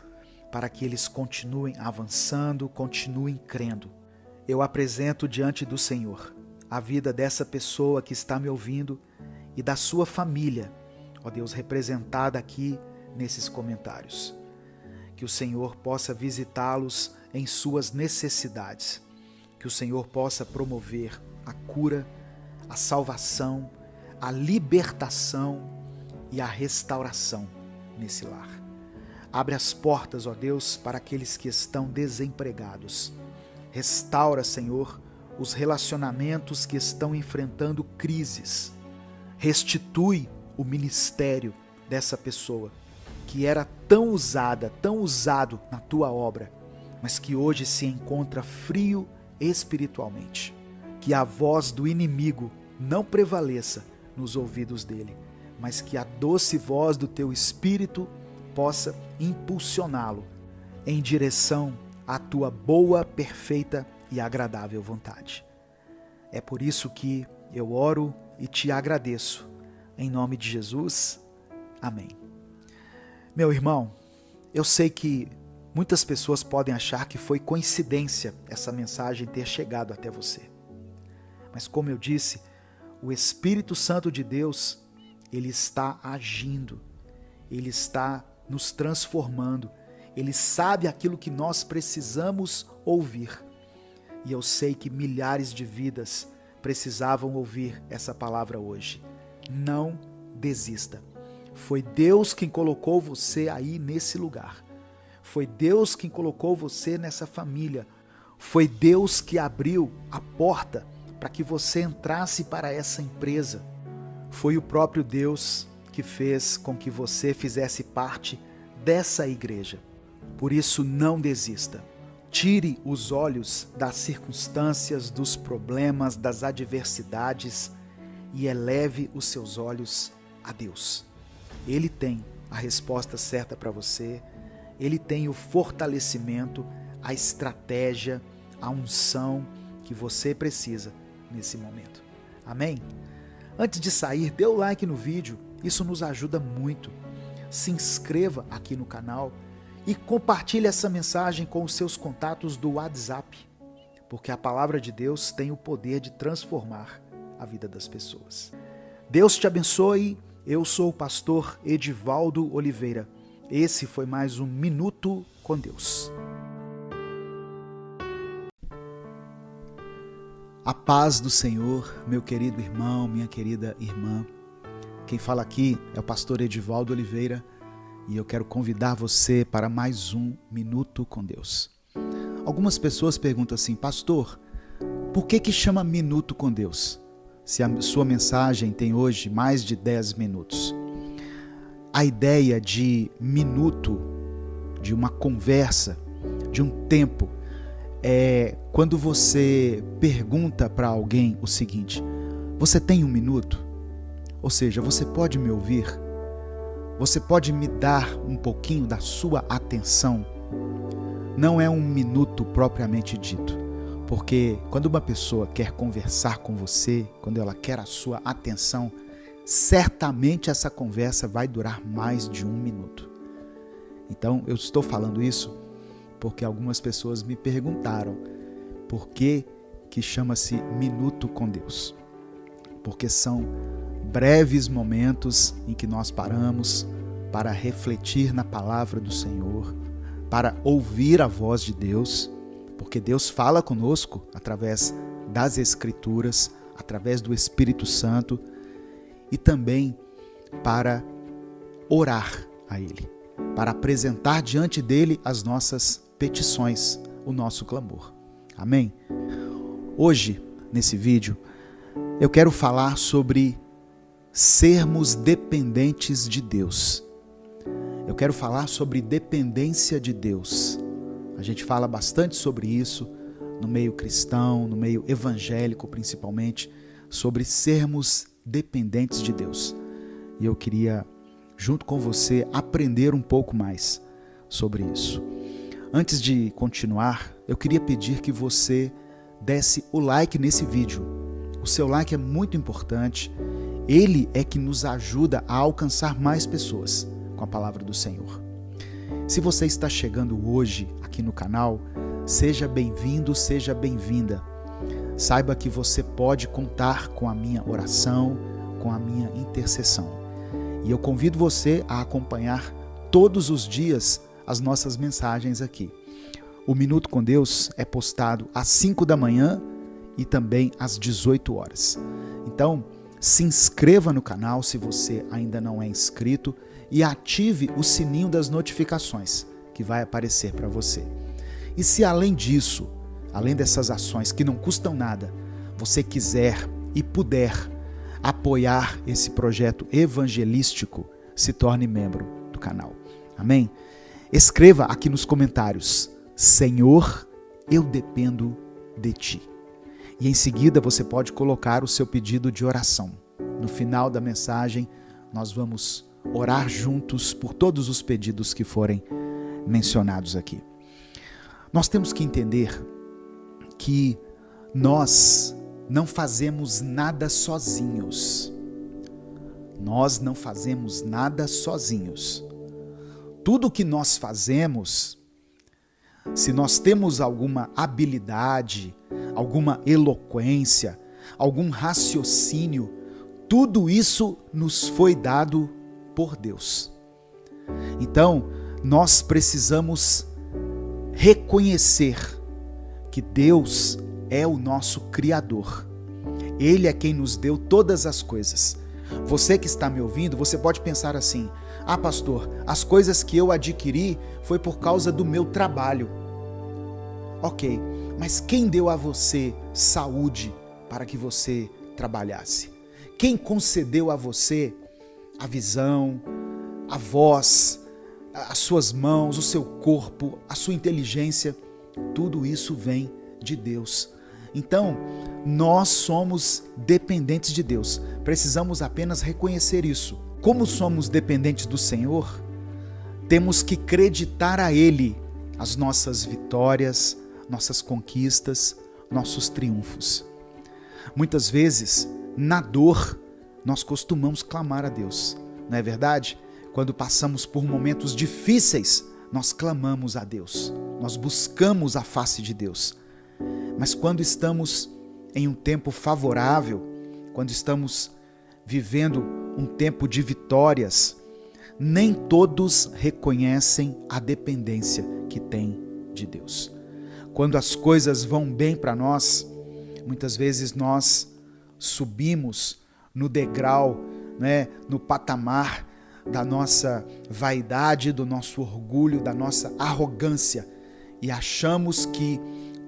Speaker 1: para que eles continuem avançando, continuem crendo. Eu apresento diante do Senhor a vida dessa pessoa que está me ouvindo e da sua família, ó Deus, representada aqui nesses comentários. Que o Senhor possa visitá-los em suas necessidades, que o Senhor possa promover a cura, a salvação, a libertação e a restauração nesse lar. Abre as portas, ó Deus, para aqueles que estão desempregados. Restaura, Senhor, os relacionamentos que estão enfrentando crises. Restitui o ministério dessa pessoa, que era tão usado na Tua obra, mas que hoje se encontra frio espiritualmente. Que a voz do inimigo não prevaleça nos ouvidos dele, mas que a doce voz do Teu Espírito possa impulsioná-lo em direção à Tua boa, perfeita e agradável vontade. É por isso que eu oro e Te agradeço. Em nome de Jesus, amém. Meu irmão, eu sei que muitas pessoas podem achar que foi coincidência essa mensagem ter chegado até você. Mas como eu disse, o Espírito Santo de Deus, Ele está agindo, Ele está nos transformando, Ele sabe aquilo que nós precisamos ouvir. E eu sei que milhares de vidas precisavam ouvir essa palavra hoje. Não desista. Foi Deus quem colocou você aí nesse lugar. Foi Deus quem colocou você nessa família. Foi Deus que abriu a porta para que você entrasse para essa empresa. Foi o próprio Deus que fez com que você fizesse parte dessa igreja. Por isso, não desista. Tire os olhos das circunstâncias, dos problemas, das adversidades e eleve os seus olhos a Deus. Ele tem a resposta certa para você, Ele tem o fortalecimento, a estratégia, a unção que você precisa nesse momento. Amém? Antes de sair, dê o like no vídeo, isso nos ajuda muito. Se inscreva aqui no canal e compartilhe essa mensagem com os seus contatos do WhatsApp, porque a palavra de Deus tem o poder de transformar a vida das pessoas. Deus te abençoe. Eu sou o pastor Edivaldo Oliveira. Esse foi mais um Minuto com Deus. A paz do Senhor, meu querido irmão, minha querida irmã. Quem fala aqui é o pastor Edivaldo Oliveira e eu quero convidar você para mais um Minuto com Deus. Algumas pessoas perguntam assim, pastor, por que chama Minuto com Deus? Se a sua mensagem tem hoje mais de 10 minutos. A ideia de minuto, de uma conversa, de um tempo, é quando você pergunta para alguém o seguinte, você tem um minuto? Ou seja, você pode me ouvir? Você pode me dar um pouquinho da sua atenção? Não é um minuto propriamente dito. Porque quando uma pessoa quer conversar com você, quando ela quer a sua atenção, certamente essa conversa vai durar mais de 1 minuto. Então, eu estou falando isso porque algumas pessoas me perguntaram por que chama-se Minuto com Deus. Porque são breves momentos em que nós paramos para refletir na palavra do Senhor, para ouvir a voz de Deus, porque Deus fala conosco através das Escrituras, através do Espírito Santo e também para orar a Ele, para apresentar diante dEle as nossas petições, o nosso clamor. Amém? Hoje, nesse vídeo, eu quero falar sobre sermos dependentes de Deus. Eu quero falar sobre dependência de Deus. A gente fala bastante sobre isso no meio cristão, no meio evangélico principalmente, sobre sermos dependentes de Deus. E eu queria, junto com você, aprender um pouco mais sobre isso. Antes de continuar, eu queria pedir que você desse o like nesse vídeo. O seu like é muito importante. Ele é que nos ajuda a alcançar mais pessoas com a palavra do Senhor. Se você está chegando hoje aqui no canal, seja bem-vindo, seja bem-vinda. Saiba que você pode contar com a minha oração, com a minha intercessão. E eu convido você a acompanhar todos os dias as nossas mensagens aqui. O Minuto com Deus é postado às 5 da manhã e também às 18 horas. Então, se inscreva no canal se você ainda não é inscrito e ative o sininho das notificações que vai aparecer para você. E se além disso, além dessas ações que não custam nada, você quiser e puder apoiar esse projeto evangelístico, se torne membro do canal. Amém? Escreva aqui nos comentários, Senhor, eu dependo de Ti. E em seguida você pode colocar o seu pedido de oração. No final da mensagem, nós vamos orar juntos por todos os pedidos que forem mencionados aqui. Nós temos que entender que nós não fazemos nada sozinhos. Nós não fazemos nada sozinhos. Tudo que nós fazemos, se nós temos alguma habilidade, alguma eloquência, algum raciocínio, tudo isso nos foi dado por Deus. Então, nós precisamos reconhecer que Deus é o nosso Criador. Ele é quem nos deu todas as coisas. Você que está me ouvindo, você pode pensar assim: ah, pastor, as coisas que eu adquiri foi por causa do meu trabalho. Ok, mas quem deu a você saúde para que você trabalhasse? Quem concedeu a você a visão, a voz, as suas mãos, o seu corpo, a sua inteligência? Tudo isso vem de Deus. Então, nós somos dependentes de Deus. Precisamos apenas reconhecer isso. Como somos dependentes do Senhor, temos que acreditar a Ele as nossas vitórias, nossas conquistas, nossos triunfos. Muitas vezes, na dor, nós costumamos clamar a Deus. Não é verdade? Quando passamos por momentos difíceis, nós clamamos a Deus. Nós buscamos a face de Deus. Mas quando estamos em um tempo favorável, quando estamos vivendo um tempo de vitórias, nem todos reconhecem a dependência que têm de Deus. Quando as coisas vão bem para nós, muitas vezes nós subimos no degrau, no patamar da nossa vaidade, do nosso orgulho, da nossa arrogância, e achamos que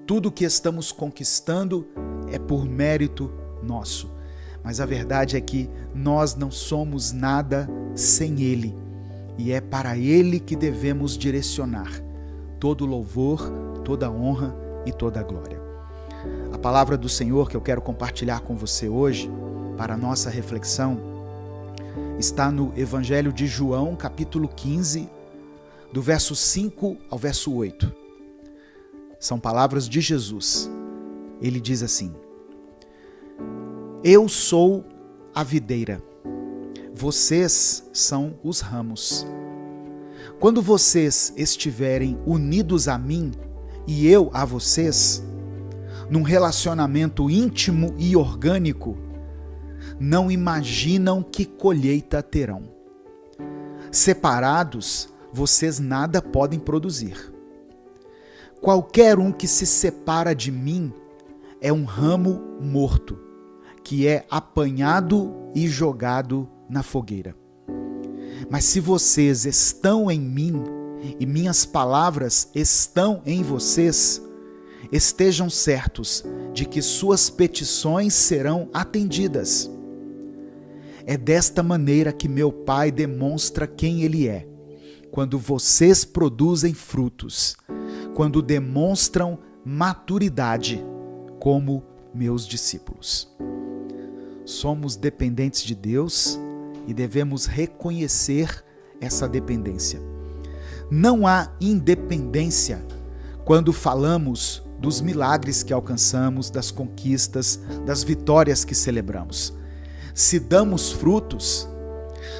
Speaker 1: tudo que estamos conquistando é por mérito nosso. Mas a verdade é que nós não somos nada sem Ele, e é para Ele que devemos direcionar todo louvor, toda honra e toda glória. A palavra do Senhor que eu quero compartilhar com você hoje, para a nossa reflexão, está no Evangelho de João, capítulo 15, do verso 5 ao verso 8. São palavras de Jesus. Ele diz assim: Eu sou a videira, vocês são os ramos. Quando vocês estiverem unidos a mim e eu a vocês, num relacionamento íntimo e orgânico, não imaginam que colheita terão. Separados, vocês nada podem produzir. Qualquer um que se separa de mim é um ramo morto, que é apanhado e jogado na fogueira. Mas se vocês estão em mim e minhas palavras estão em vocês, estejam certos de que suas petições serão atendidas. É desta maneira que meu Pai demonstra quem Ele é, quando vocês produzem frutos, quando demonstram maturidade como meus discípulos. Somos dependentes de Deus e devemos reconhecer essa dependência. Não há independência quando falamos dos milagres que alcançamos, das conquistas, das vitórias que celebramos. Se damos frutos,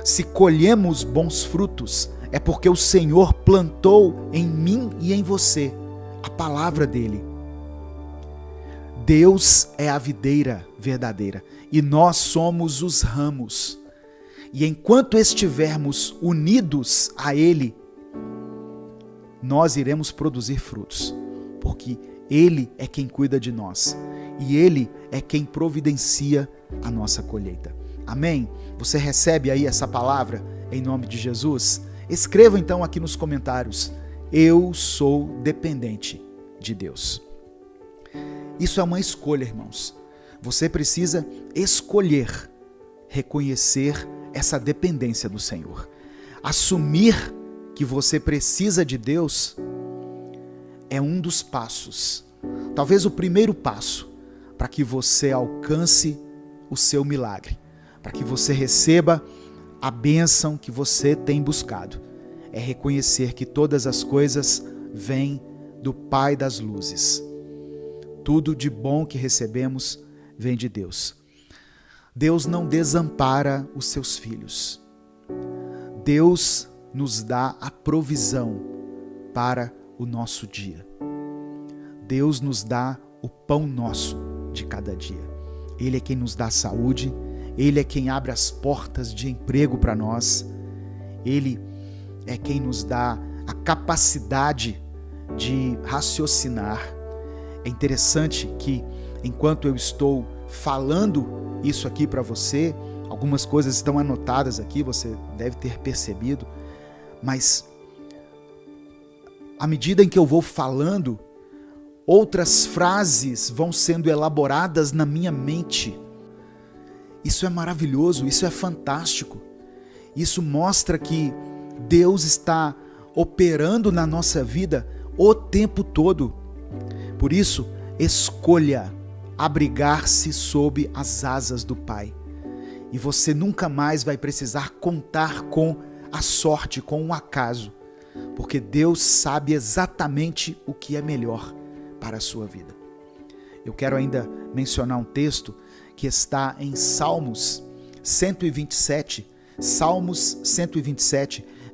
Speaker 1: se colhemos bons frutos, é porque o Senhor plantou em mim e em você a palavra dele. Deus é a videira verdadeira e nós somos os ramos. E enquanto estivermos unidos a Ele, nós iremos produzir frutos, porque Ele é quem cuida de nós e Ele é quem providencia a nossa colheita. Amém? Você recebe aí essa palavra em nome de Jesus? Escreva então aqui nos comentários: eu sou dependente de Deus. Isso é uma escolha, irmãos. Você precisa escolher reconhecer essa dependência do Senhor. Assumir que você precisa de Deus é um dos passos, talvez o primeiro passo, para que você alcance o seu milagre, para que você receba a bênção que você tem buscado. É reconhecer que todas as coisas vêm do Pai das luzes. Tudo de bom que recebemos vem de Deus. Deus não desampara os seus filhos. Deus nos dá a provisão para o nosso dia. Deus nos dá o pão nosso de cada dia. Ele é quem nos dá saúde, Ele é quem abre as portas de emprego para nós, Ele é quem nos dá a capacidade de raciocinar, É interessante que enquanto eu estou falando isso aqui para você, algumas coisas estão anotadas aqui, você deve ter percebido, mas à medida em que eu vou falando, outras frases vão sendo elaboradas na minha mente. Isso é maravilhoso, isso é fantástico. Isso mostra que Deus está operando na nossa vida o tempo todo. Por isso, escolha abrigar-se sob as asas do Pai. E você nunca mais vai precisar contar com a sorte, com o acaso, porque Deus sabe exatamente o que é melhor para a sua vida. Eu quero ainda mencionar um texto que está em Salmos 127,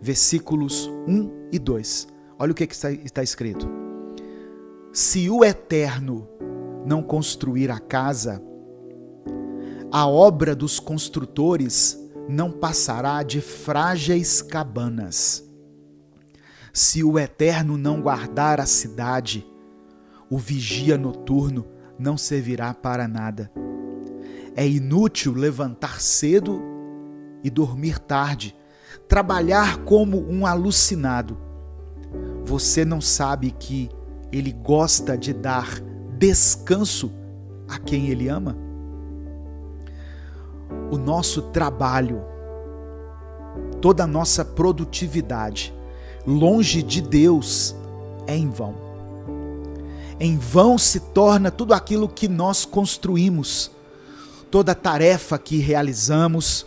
Speaker 1: versículos 1 e 2. Olha o que está escrito. Se o Eterno não construir a casa, a obra dos construtores não passará de frágeis cabanas. Se o Eterno não guardar a cidade, o vigia noturno não servirá para nada. É inútil levantar cedo e dormir tarde, trabalhar como um alucinado. Você não sabe que Ele gosta de dar descanso a quem Ele ama? O nosso trabalho, toda a nossa produtividade, longe de Deus, é em vão. Em vão se torna tudo aquilo que nós construímos, toda tarefa que realizamos,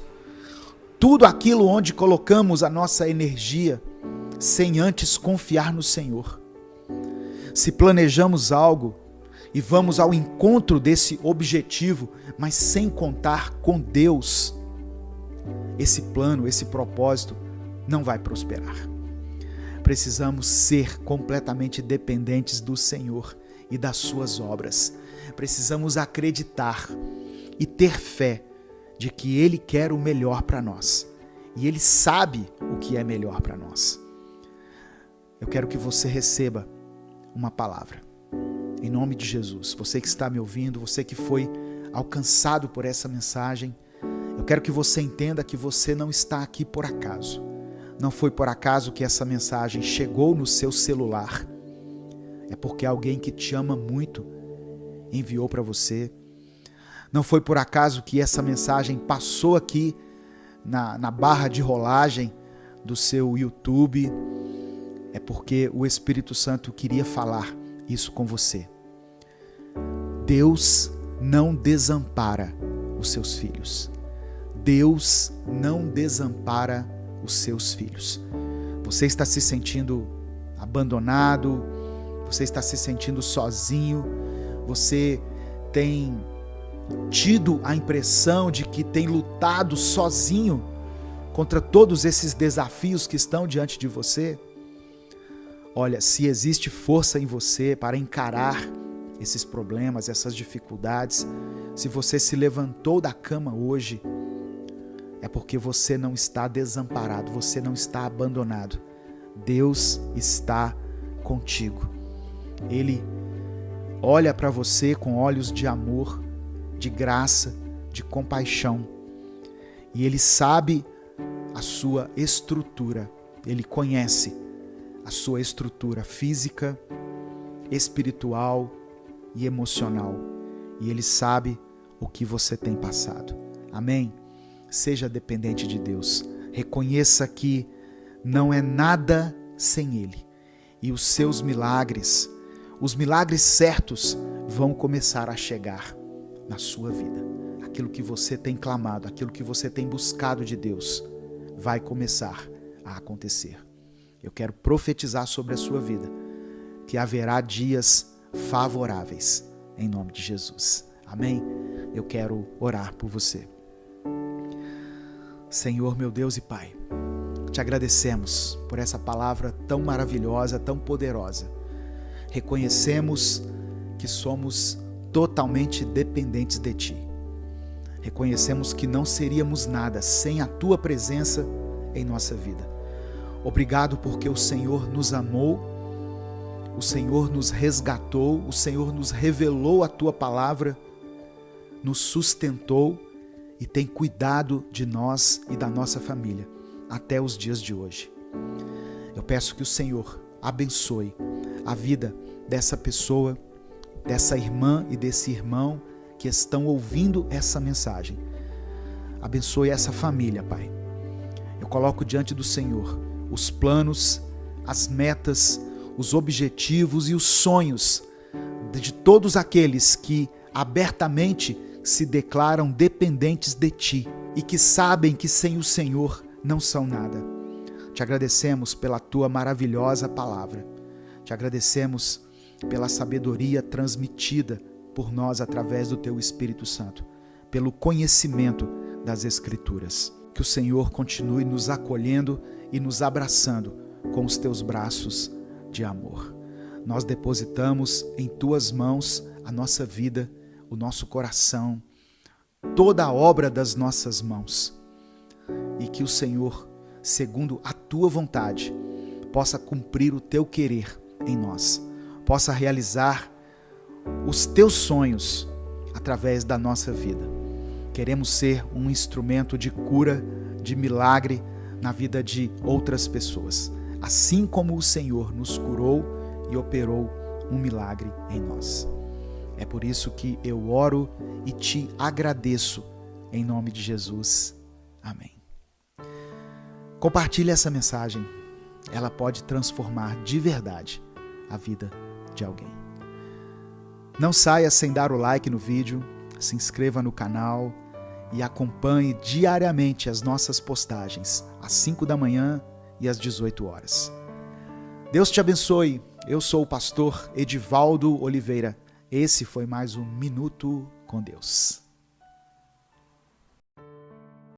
Speaker 1: tudo aquilo onde colocamos a nossa energia, sem antes confiar no Senhor. Se planejamos algo e vamos ao encontro desse objetivo, mas sem contar com Deus, esse plano, esse propósito não vai prosperar. Precisamos ser completamente dependentes do Senhor e das suas obras. Precisamos acreditar e ter fé de que Ele quer o melhor para nós. E Ele sabe o que é melhor para nós. Eu quero que você receba uma palavra. Em nome de Jesus. Você que está me ouvindo, você que foi alcançado por essa mensagem, eu quero que você entenda que você não está aqui por acaso. Não foi por acaso que essa mensagem chegou no seu celular. É porque alguém que te ama muito enviou para você. Não foi por acaso que essa mensagem passou aqui na barra de rolagem do seu YouTube. É porque o Espírito Santo queria falar isso com você. Deus não desampara os seus filhos. Deus não desampara os seus filhos. Você está se sentindo abandonado, você está se sentindo sozinho, você tem tido a impressão de que tem lutado sozinho contra todos esses desafios que estão diante de você. Olha, se existe força em você para encarar esses problemas, essas dificuldades, se você se levantou da cama hoje, é porque você não está desamparado, você não está abandonado. Deus está contigo. Ele olha para você com olhos de amor, de graça, de compaixão. E Ele sabe a sua estrutura, Ele conhece a sua estrutura física, espiritual e emocional. E Ele sabe o que você tem passado. Amém? Seja dependente de Deus. Reconheça que não é nada sem Ele. E os seus milagres, os milagres certos, vão começar a chegar na sua vida. Aquilo que você tem clamado, aquilo que você tem buscado de Deus, vai começar a acontecer. Eu quero profetizar sobre a sua vida que haverá dias favoráveis, em nome de Jesus. Amém? Eu quero orar por você. Senhor, meu Deus e Pai, te agradecemos por essa palavra tão maravilhosa, tão poderosa. Reconhecemos que somos totalmente dependentes de Ti. Reconhecemos que não seríamos nada sem a Tua presença em nossa vida. Obrigado porque o Senhor nos amou, O Senhor nos resgatou, o Senhor nos revelou a tua palavra, nos sustentou e tem cuidado de nós e da nossa família até os dias de hoje. Eu peço que o Senhor abençoe a vida dessa pessoa, dessa irmã e desse irmão que estão ouvindo essa mensagem. Abençoe essa família, Pai. Eu coloco diante do Senhor os planos, as metas, os objetivos e os sonhos de todos aqueles que abertamente se declaram dependentes de Ti e que sabem que sem o Senhor não são nada. Te agradecemos pela Tua maravilhosa palavra. Te agradecemos pela sabedoria transmitida por nós através do Teu Espírito Santo, pelo conhecimento das Escrituras. Que o Senhor continue nos acolhendo e nos abraçando com os Teus braços de amor. Nós depositamos em Tuas mãos a nossa vida, o nosso coração, toda a obra das nossas mãos. E que o Senhor, segundo a Tua vontade, possa cumprir o Teu querer em nós, possa realizar os Teus sonhos através da nossa vida. Queremos ser um instrumento de cura, de milagre na vida de outras pessoas, assim como o Senhor nos curou e operou um milagre em nós. É por isso que eu oro e te agradeço em nome de Jesus. Amém. Compartilhe essa mensagem. Ela pode transformar de verdade a vida de alguém. Não saia sem dar o like no vídeo, se inscreva no canal e acompanhe diariamente as nossas postagens, às 5 da manhã e às 18 horas. Deus te abençoe. Eu sou o pastor Edivaldo Oliveira. Esse foi mais um Minuto com Deus.